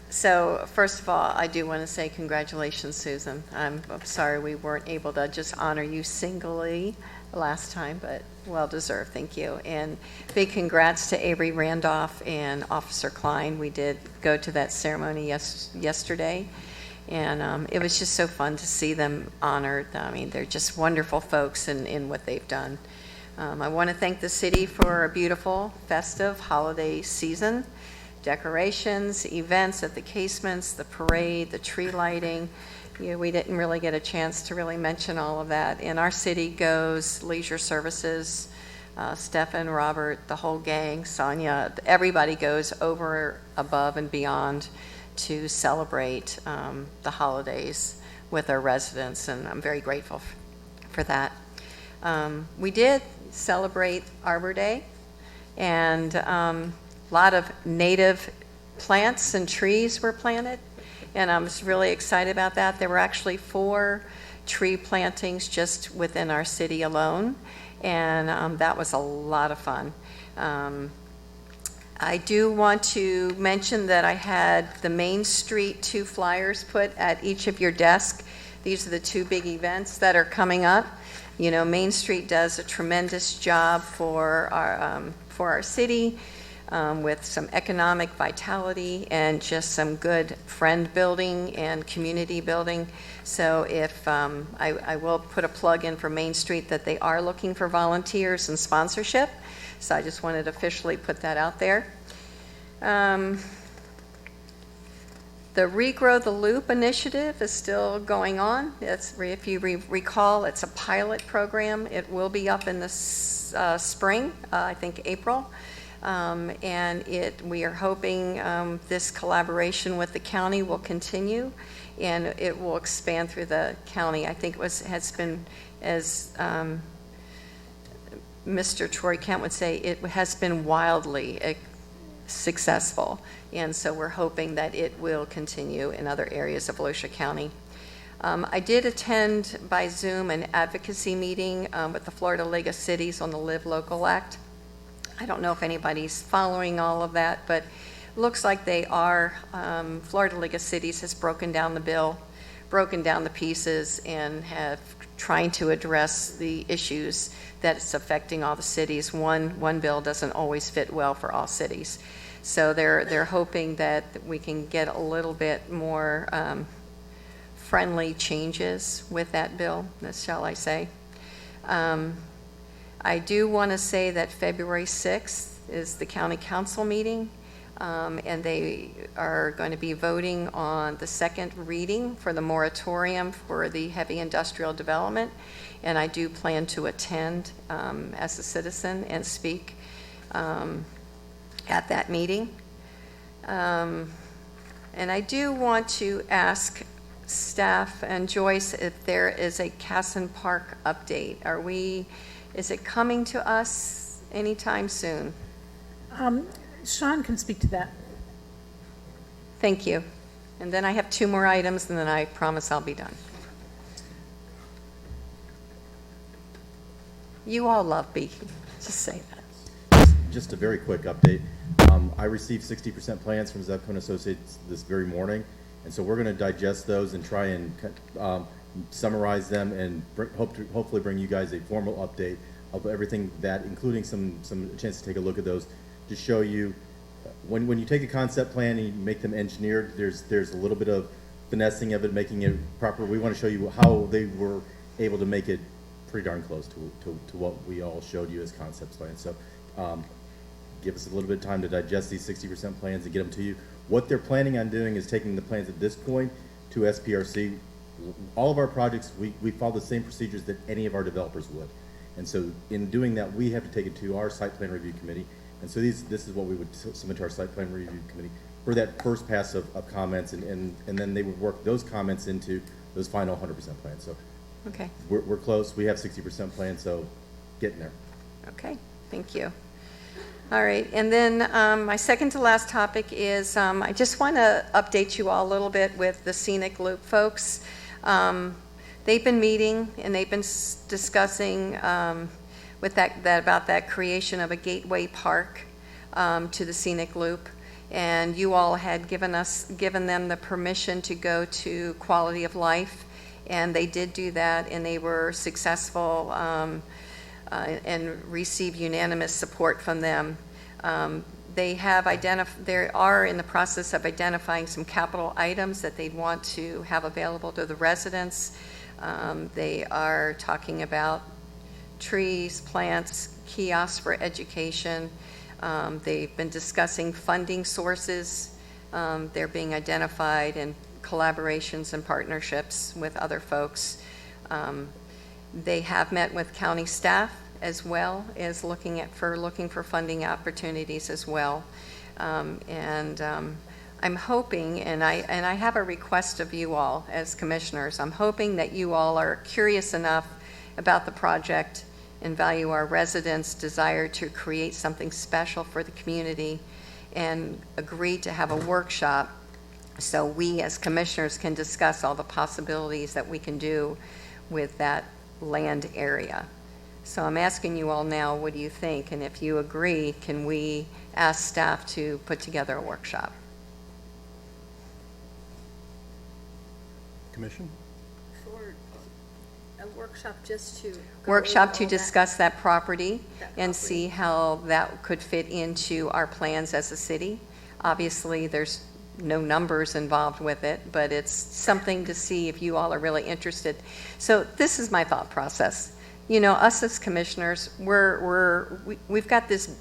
So first of all, I do want to say congratulations, Susan. I'm sorry we weren't able to just honor you singly last time, but well deserved. Thank you. And big congrats to Avery Randolph and Officer Klein. We did go to that ceremony yesterday, and it was just so fun to see them honored. I mean, they're just wonderful folks in what they've done. I want to thank the city for a beautiful, festive holiday season. Decorations, events at the casements, the parade, the tree lighting, we didn't really get a chance to really mention all of that. In our city goes Leisure Services, Stefan, Robert, the whole gang, Sonia, everybody goes over, above, and beyond to celebrate the holidays with our residents, and I'm very grateful for that. We did celebrate Arbor Day, and a lot of native plants and trees were planted, and I was really excited about that. There were actually 4 tree plantings just within our city alone, and that was a lot of fun. I do want to mention that I had the Main Street 2 flyers put at each of your desks. These are the 2 big events that are coming up. You know, Main Street does a tremendous job for our city with some economic vitality and just some good friend building and community building. So if I will put a plug in for Main Street that they are looking for volunteers and sponsorship. So I just wanted to officially put that out there. The Regrow the Loop initiative is still going on. If you recall, it's a pilot program. It will be up in the spring, I think April. And we are hoping this collaboration with the county will continue, and it will expand through the county. I think has been, as Mr. Troy Kent would say, it has been wildly successful, and so we're hoping that it will continue in other areas of Volusia County. I did attend by Zoom an advocacy meeting with the Florida League of Cities on the Live Local Act. I don't know if anybody's following all of that, but it looks like they are. Florida League of Cities has broken down the bill, broken down the pieces, and have trying to address the issues that's affecting all the cities. One bill doesn't always fit well for all cities. So they're hoping that we can get a little bit more friendly changes with that bill, shall I say. I do want to say that February 6th is the county council meeting, and they are going to be voting on the second reading for the moratorium for the heavy industrial development, and I do plan to attend as a citizen and speak at that meeting. And I do want to ask staff and Joyce if there is a Casson Park update. Is it coming to us anytime soon? Sean can speak to that. Thank you. And then I have 2 more items, and then I promise I'll be done. You all love Beacon. Just say that. Just a very quick update. I received 60% plans from Zebco and Associates this very morning, and so we're going to digest those and try and summarize them and hopefully bring you guys a formal update of everything that, including some chance to take a look at those, to show you when you take a concept plan and you make them engineered, there's a little bit of finessing of it, making it proper. We want to show you how they were able to make it pretty darn close to what we all showed you as concept plans. So give us a little bit of time to digest these 60% plans and get them to you. What they're planning on doing is taking the plans at this point to SPRC. All of our projects, we follow the same procedures that any of our developers would. And so in doing that, we have to take it to our site plan review committee. And so this is what we would submit to our site plan review committee for that first pass of comments, and then they would work those comments into those final 100% plans. So okay, we're close. We have 60% plans, so getting there. Okay, thank you. All right, and then my second to last topic is I just want to update you all a little bit with the Scenic Loop folks. They've been meeting and they've been discussing with about that creation of a gateway park to the Scenic Loop, and you all had given them the permission to go to Quality of Life, and they did do that, and they were successful and received unanimous support from them. They are in the process of identifying some capital items that they'd want to have available to the residents. They are talking about trees, plants, kiosks for education. They've been discussing funding sources. They're being identified, and collaborations and partnerships with other folks. They have met with county staff as well as looking for funding opportunities as well. I'm hoping, and I have a request of you all as commissioners, I'm hoping that you all are curious enough about the project and value our residents' desire to create something special for the community and agree to have a workshop so we as commissioners can discuss all the possibilities that we can do with that land area. So I'm asking you all now, what do you think? And if you agree, can we ask staff to put together a workshop? Commission? For a workshop just to. Workshop to discuss that property and see how that could fit into our plans as a city. Obviously, there's no numbers involved with it, but it's something to see if you all are really interested. So this is my thought process. You know, us as commissioners, we've got this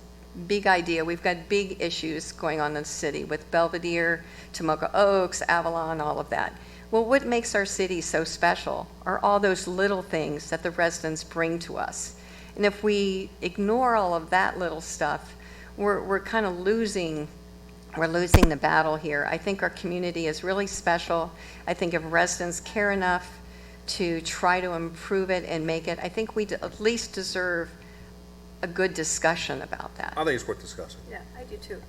big idea. We've got big issues going on in the city with Belvedere, Tomoka Oaks, Avalon, all of that. Well, what makes our city so special are all those little things that the residents bring to us. And if we ignore all of that little stuff, we're kind of losing the battle here. I think our community is really special. I think if residents care enough to try to improve it and make it, I think we at least deserve a good discussion about that. I think it's worth discussing. Yeah, I do too.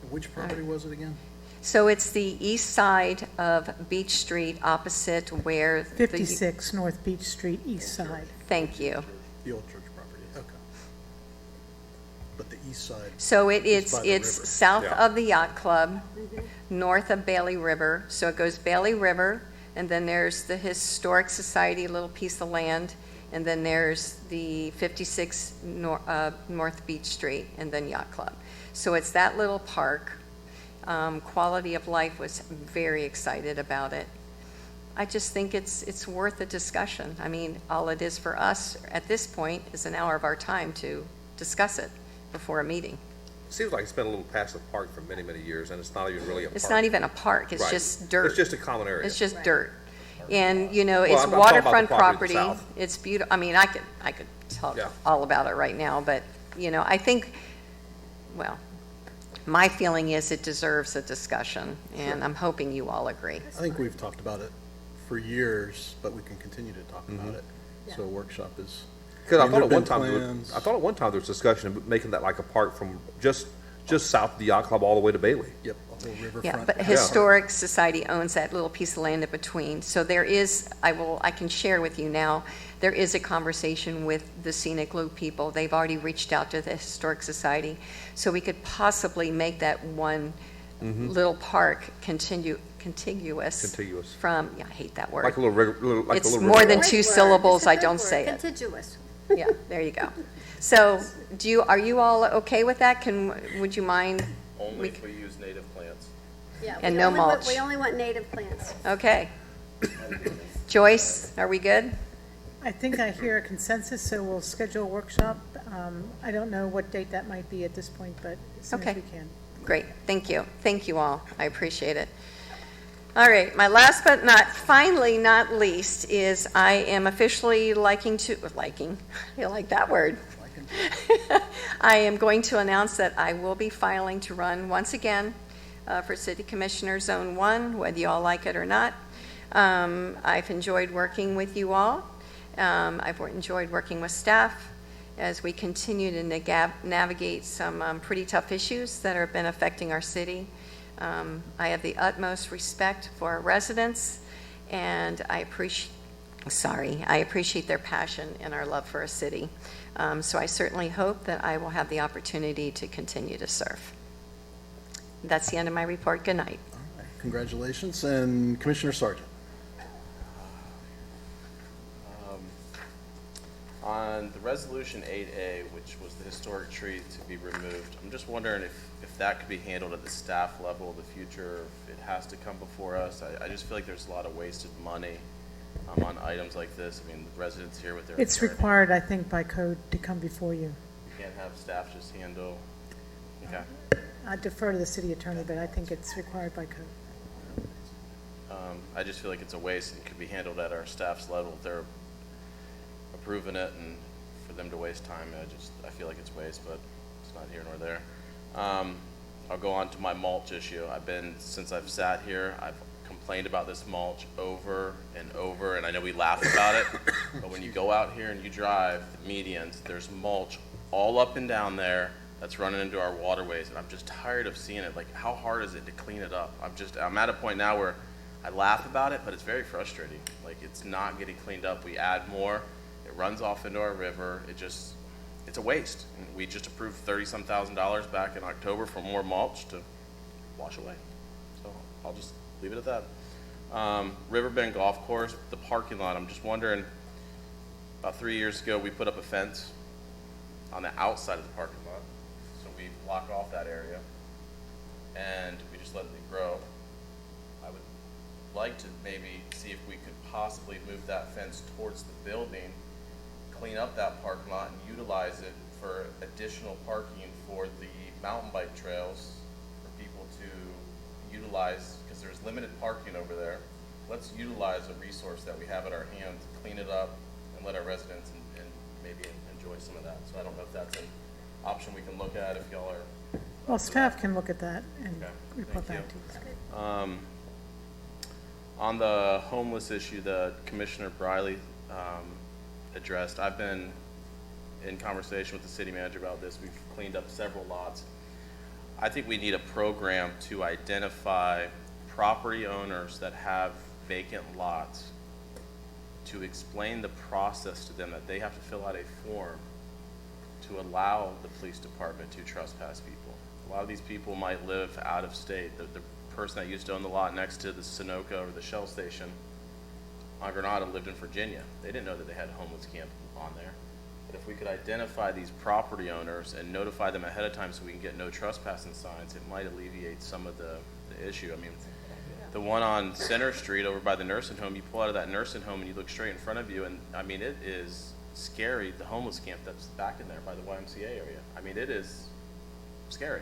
Which property was it again? So it's the east side of Beach Street opposite where 56 North Beach Street, east side. Thank you. The old church property, okay. But the east side. So is it's by the river. south Yeah. of the yacht club, north of Bailey River. So it goes Bailey River, and then there's the Historic Society, a little piece of land, and then there's the 56 North Beach Street, and then Yacht Club. So it's that little park. Quality of Life was very excited about it. I just think it's worth a discussion. I mean, all it is for us at this point is an hour of our time to discuss it before a meeting. Seems like it's been a little past the park for many, many years, and it's not even really a park. It's not even a park, it's Right. just dirt. It's just a common area. It's just dirt. And, you know, Well, it's I'm talking about the waterfront property to the property. south. It's beautiful. I mean, I could talk Yeah. all about it right now, but, you know, I think, well, my feeling is it deserves a discussion, and I'm hoping you all agree. I think we've talked about it for years, but we can continue to talk about it. So a workshop is. Because I mean, thought at there've one been time, there was discussion of making that like a park from just south of the yacht club all the way to Bailey. Yep, a whole riverfront. Yeah, but Historic Society owns that little piece of land in between. So there is, I can share with you now, there is a conversation with the Scenic Loop people. They've already reached out to the Historic Society. So we could possibly make that one little park contiguous. Contiguous. From, yeah, I hate that word. Like a little river. Like It's a little more river. than Great two word. syllables, It's a I good don't word. say it. Contiguous. Yeah, there you go. So are you all okay with that? Would you mind? Only if we use native plants. Yeah, And we no only want- mulch. We only want native plants. Okay. Joyce, are we good? I think I hear a consensus, so we'll schedule a workshop. I don't know what date that might be at this point, but as soon as Okay. we can. Great, thank you. Thank you all. I appreciate it. All right, my last but finally not least is I am officially I like that word. I am going to announce that I will be filing to run once again for City Commissioner Zone 1, whether you all like it or not. I've enjoyed working with you all. I've enjoyed working with staff as we continue to navigate some pretty tough issues that have been affecting our city. I have the utmost respect for our residents, and I appreciate their passion and our love for our city. So I certainly hope that I will have the opportunity to continue to serve. That's the end of my report. Good night. All right, congratulations, and Commissioner Sargent. On the resolution 8A, which was the historic tree to be removed, I'm just wondering if that could be handled at the staff level in the future, if it has to come before us. I just feel like there's a lot of wasted money on items like this. I mean, the residents here with their. It's required, I think, by code to come before you. You can't have staff just handle, okay. I defer to the city attorney, but I think it's required by code. I just feel like it's a waste and could be handled at our staff's level. If they're approving it and for them to waste time, I feel like it's waste, but it's not here nor there. I'll go on to my mulch issue. Since I've sat here, I've complained about this mulch over and over, and I know we laugh about it, but when you go out here and you drive the medians, there's mulch all up and down there that's running into our waterways, and I'm just tired of seeing it. Like, how hard is it to clean it up? I'm at a point now where I laugh about it, but it's very frustrating. Like, it's not getting cleaned up. We add more, it runs off into our river. It's a waste. And we just approved $30-some thousand back in October for more mulch to wash away. So I'll just leave it at that. Riverbend Golf Course, the parking lot, I'm just wondering, about 3 years ago, we put up a fence on the outside of the parking lot. So we block off that area and we just let it grow. I would like to maybe see if we could possibly move that fence towards the building, clean up that parking lot and utilize it for additional parking for the mountain bike trails for people to utilize, because there's limited parking over there. Let's utilize a resource that we have at our hand, clean it up, and let our residents and maybe enjoy some of that. So I don't know if that's an option we can look at if y'all are. Well, staff can look at that and Okay, report thank back to you. On the homeless issue that Commissioner Briley addressed, I've been in conversation with the city manager about this. We've cleaned up several lots. I think we need a program to identify property owners that have vacant lots, to explain the process to them, that they have to fill out a form to allow the police department to trespass people. A lot of these people might live out of state. The person that used to own the lot next to the Sunoco or the Shell station on Granada lived in Virginia. They didn't know that they had a homeless camp on there. But if we could identify these property owners and notify them ahead of time so we can get no trespassing signs, it might alleviate some of the issue. I mean, the one on Center Street over by the nursing home, you pull out of that nursing home and you look straight in front of you, and I mean, it is scary, the homeless camp that's back in there by the YMCA area. I mean, it is scary.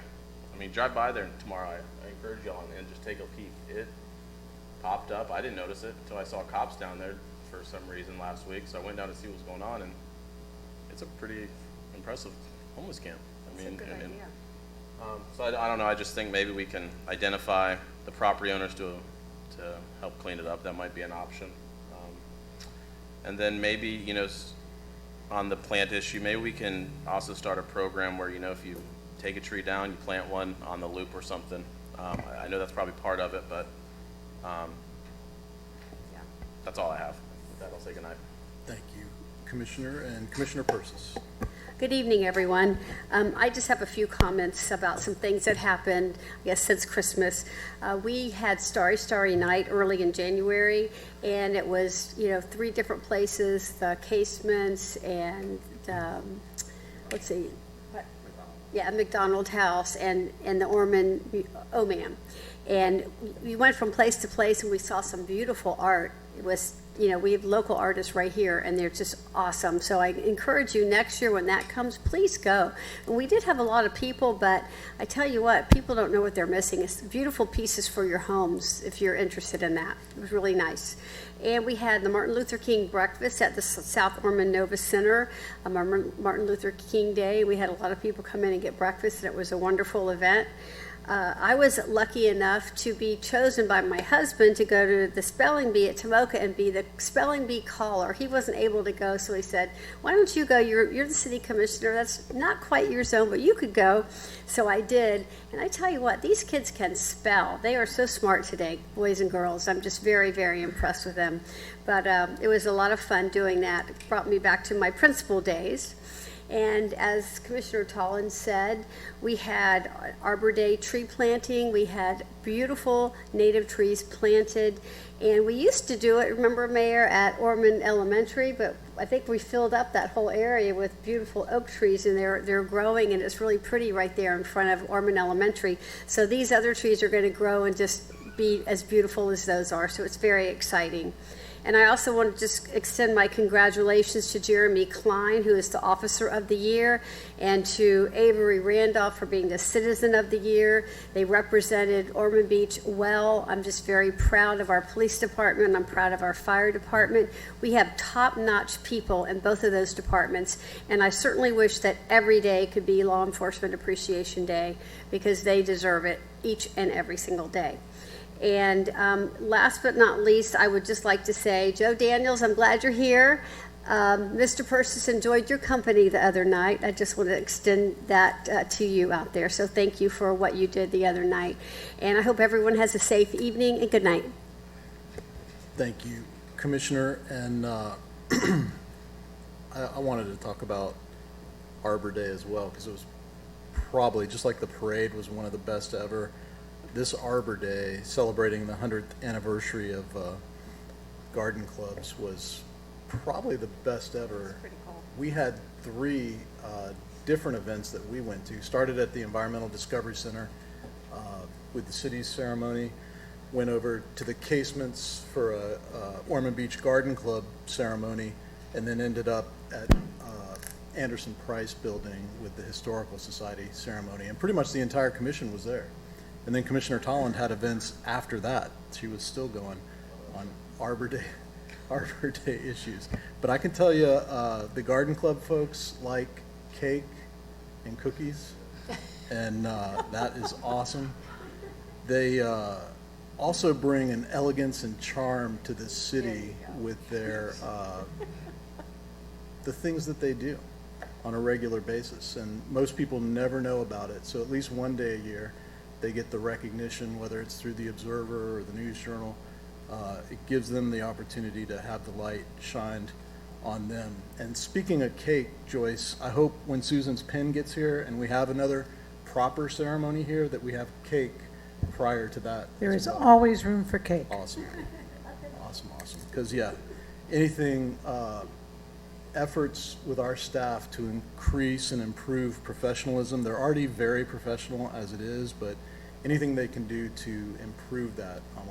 I mean, drive by there tomorrow. I encourage y'all and just take a peek. It popped up. I didn't notice it until I saw cops down there for some reason last week. So I went down to see what was going on, and it's a pretty impressive homeless camp. I mean, so I don't know. I just think maybe we can identify the property owners to help clean it up. That might be an option. And then maybe, you know, on the plant issue, maybe we can also start a program where, you know, if you take a tree down, you plant one on the loop or something. I know that's probably part of it, but that's all I have. With that, I'll say goodnight. Thank you, Commissioner, and Commissioner Persis. Good evening, everyone. I just have a few comments about some things that happened, I guess, since Christmas. We had Starry Starry Night early in January, and it was, you know, 3 different places, the Casements and, let's see, McDonald House and the Ormond OMAM. And we went from place to place, and we saw some beautiful art. It was, you know, we have local artists right here, and they're just awesome. So I encourage you next year when that comes, please go. And we did have a lot of people, but I tell you what, people don't know what they're missing. It's beautiful pieces for your homes if you're interested in that. It was really nice. And we had the Martin Luther King breakfast at the South Ormond Nova Center, Martin Luther King Day. We had a lot of people come in and get breakfast, and it was a wonderful event. I was lucky enough to be chosen by my husband to go to the spelling bee at Tomoka and be the spelling bee caller. He wasn't able to go, so he said, why don't you go? You're the city commissioner. That's not quite your zone, but you could go. So I did. And I tell you what, these kids can spell. They are so smart today, boys and girls. I'm just very, very impressed with them. But it was a lot of fun doing that. It brought me back to my principal days. And as Commissioner Tollins said, we had Arbor Day tree planting. We had beautiful native trees planted. And we used to do it, remember, Mayor, at Ormond Elementary, but I think we filled up that whole area with beautiful oak trees, and they're growing, and it's really pretty right there in front of Ormond Elementary. So these other trees are going to grow and just be as beautiful as those are, so it's very exciting. And I also want to just extend my congratulations to Jeremy Klein, who is the Officer of the Year, and to Avery Randolph for being the Citizen of the Year. They represented Ormond Beach well. I'm just very proud of our police department. I'm proud of our fire department. We have top-notch people in both of those departments, and I certainly wish that every day could be Law Enforcement Appreciation Day, because they deserve it each and every single day. And last but not least, I would just like to say, Joe Daniels, I'm glad you're here. Mr. Persis enjoyed your company the other night. I just want to extend that to you out there. So thank you for what you did the other night. And I hope everyone has a safe evening and good night. Thank you, Commissioner. And I wanted to talk about Arbor Day as well, because it was probably, just like the parade was one of the best ever, this Arbor Day, celebrating the 100th anniversary of garden clubs, was probably the best ever. Pretty cool. We had 3 different events that we went to. Started at the Environmental Discovery Center with the city's ceremony, went over to the Casements for a Ormond Beach Garden Club ceremony, and then ended up at Anderson Price Building with the Historical Society ceremony. And pretty much the entire commission was there. And then Commissioner Tolland had events after that. She was still going on Arbor Day issues. But I can tell you, the Garden Club folks like cake and cookies, and that is awesome. They also bring an elegance and charm to the city with their the things that they do on a regular basis, and most people never know about it. So at least one day a year, they get the recognition, whether it's through the Observer or the News Journal. It gives them the opportunity to have the light shined on them. And speaking of cake, Joyce, I hope when Susan's pen gets here and we have another proper ceremony here, that we have cake prior to that. There is always room for cake. Awesome. Awesome. Because, yeah, anything, efforts with our staff to increase and improve professionalism. They're already very professional as it is, but anything they can do to improve that, I'm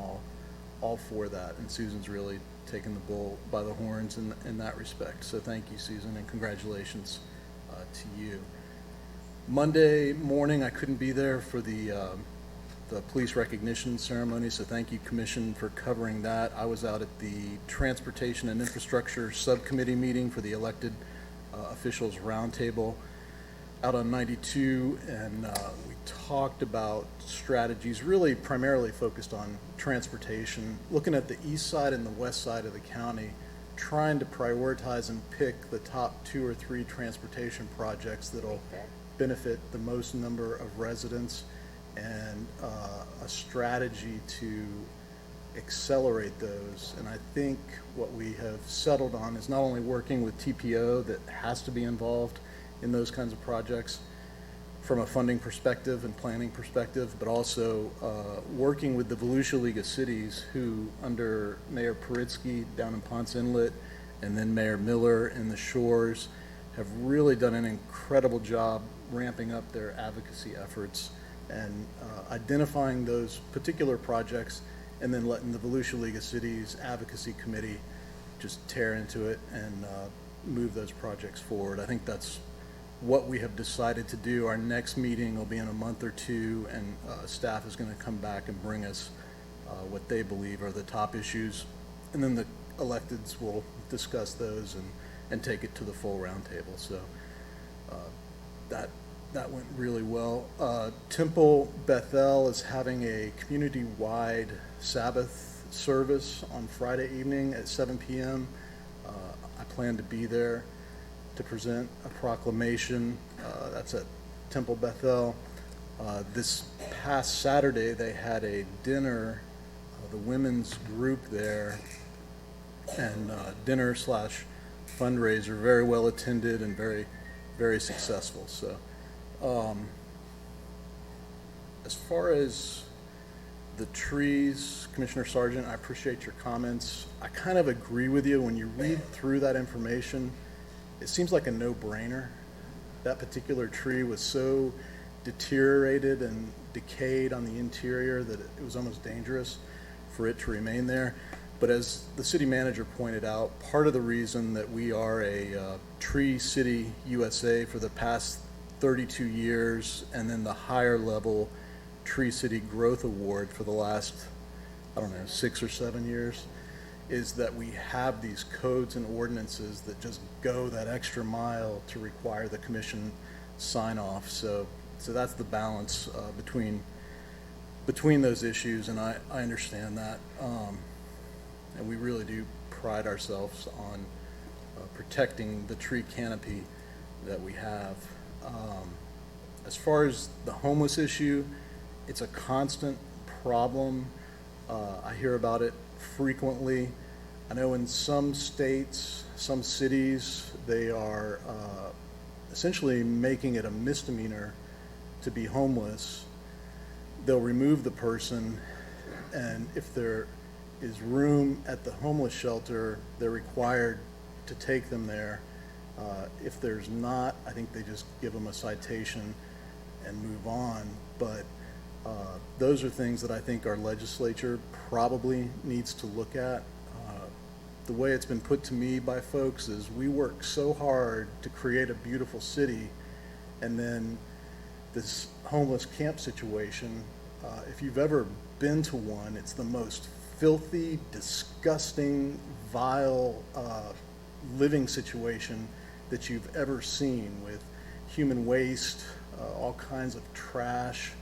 all for that. And Susan's really taken the bull by the horns in that respect. So thank you, Susan, and congratulations to you. Monday morning, I couldn't be there for the police recognition ceremony, so thank you, Commission, for covering that. I was out at the Transportation and Infrastructure Subcommittee meeting for the elected officials roundtable out on 92, and we talked about strategies really primarily focused on transportation, looking at the east side and the west side of the county, trying to prioritize and pick the top 2 or 3 transportation projects that'll benefit the most number of residents, and a strategy to accelerate those. And I think what we have settled on is not only working with TPO that has to be involved in those kinds of projects from a funding perspective and planning perspective, but also working with the Volusia League of Cities, who under Mayor Paritsky down in Ponce Inlet and then Mayor Miller in the Shores have really done an incredible job ramping up their advocacy efforts and identifying those particular projects, and then letting the Volusia League of Cities Advocacy Committee just tear into it and move those projects forward. I think that's what we have decided to do. Our next meeting will be in a month or 2, and staff is going to come back and bring us what they believe are the top issues, and then the electeds will discuss those and take it to the full roundtable. So that went really well. Temple Bethel is having a community-wide Sabbath service on Friday evening at 7 p.m. I plan to be there to present a proclamation. That's at Temple Bethel. This past Saturday, they had a dinner, the women's group there, and dinner / fundraiser, very well attended and very, very successful. So as far as the trees, Commissioner Sargent, I appreciate your comments. I kind of agree with you. When you read through that information, it seems like a no-brainer. That particular tree was so deteriorated and decayed on the interior that it was almost dangerous for it to remain there. But as the city manager pointed out, part of the reason that we are a Tree City USA for the past 32 years, and then the higher level Tree City Growth Award for the last, I don't know, 6 or 7 years, is that we have these codes and ordinances that just go that extra mile to require the commission sign off. So that's the balance between those issues, and I understand that. And we really do pride ourselves on protecting the tree canopy that we have. As far as the homeless issue, it's a constant problem. I hear about it frequently. I know in some states, some cities, they are essentially making it a misdemeanor to be homeless. They'll remove the person, and if there is room at the homeless shelter, they're required to take them there. If there's not, I think they just give them a citation and move on. But those are things that I think our legislature probably needs to look at. The way it's been put to me by folks is we work so hard to create a beautiful city, and then this homeless camp situation, if you've ever been to one, it's the most filthy, disgusting, vile living situation that you've ever seen, with human waste, all kinds of trash.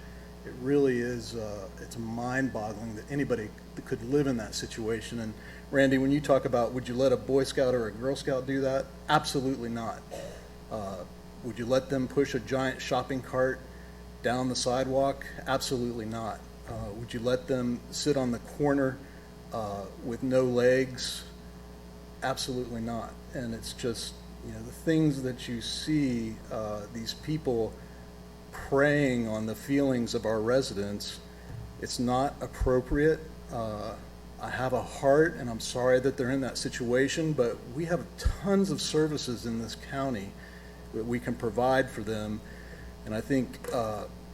It really is, it's mind-boggling that anybody could live in that situation. And Randy, when you talk about would you let a Boy Scout or a Girl Scout do that? Absolutely not. Would you let them push a giant shopping cart down the sidewalk? Absolutely not. Would you let them sit on the corner with no legs? Absolutely not. And it's just, you know, the things that you see, these people preying on the feelings of our residents, it's not appropriate. I have a heart, and I'm sorry that they're in that situation, but we have tons of services in this county that we can provide for them, and I think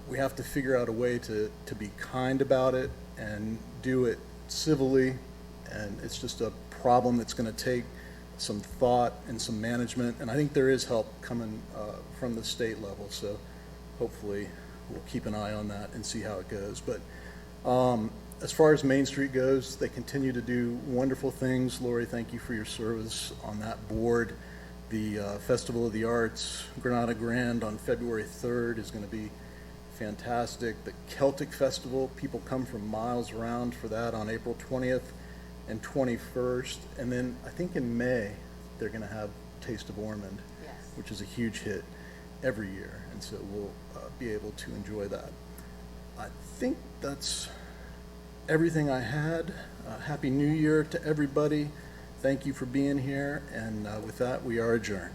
we have to figure out a way to be kind about it and do it civilly, and it's just a problem that's going to take some thought and some management, and I think there is help coming from the state level, so hopefully we'll keep an eye on that and see how it goes. But as far as Main Street goes, they continue to do wonderful things. Lori, thank you for your service on that board. The Festival of the Arts, Granada Grand on February 3rd is going to be fantastic. The Celtic Festival, people come from miles around for that on April 20th and 21st. And then I think in May, they're going to have Taste of Ormond, which is a huge hit every year. And so we'll be able to enjoy that. I think that's everything I had. Happy New Year to everybody. Thank you for being here. And with that, we are adjourned.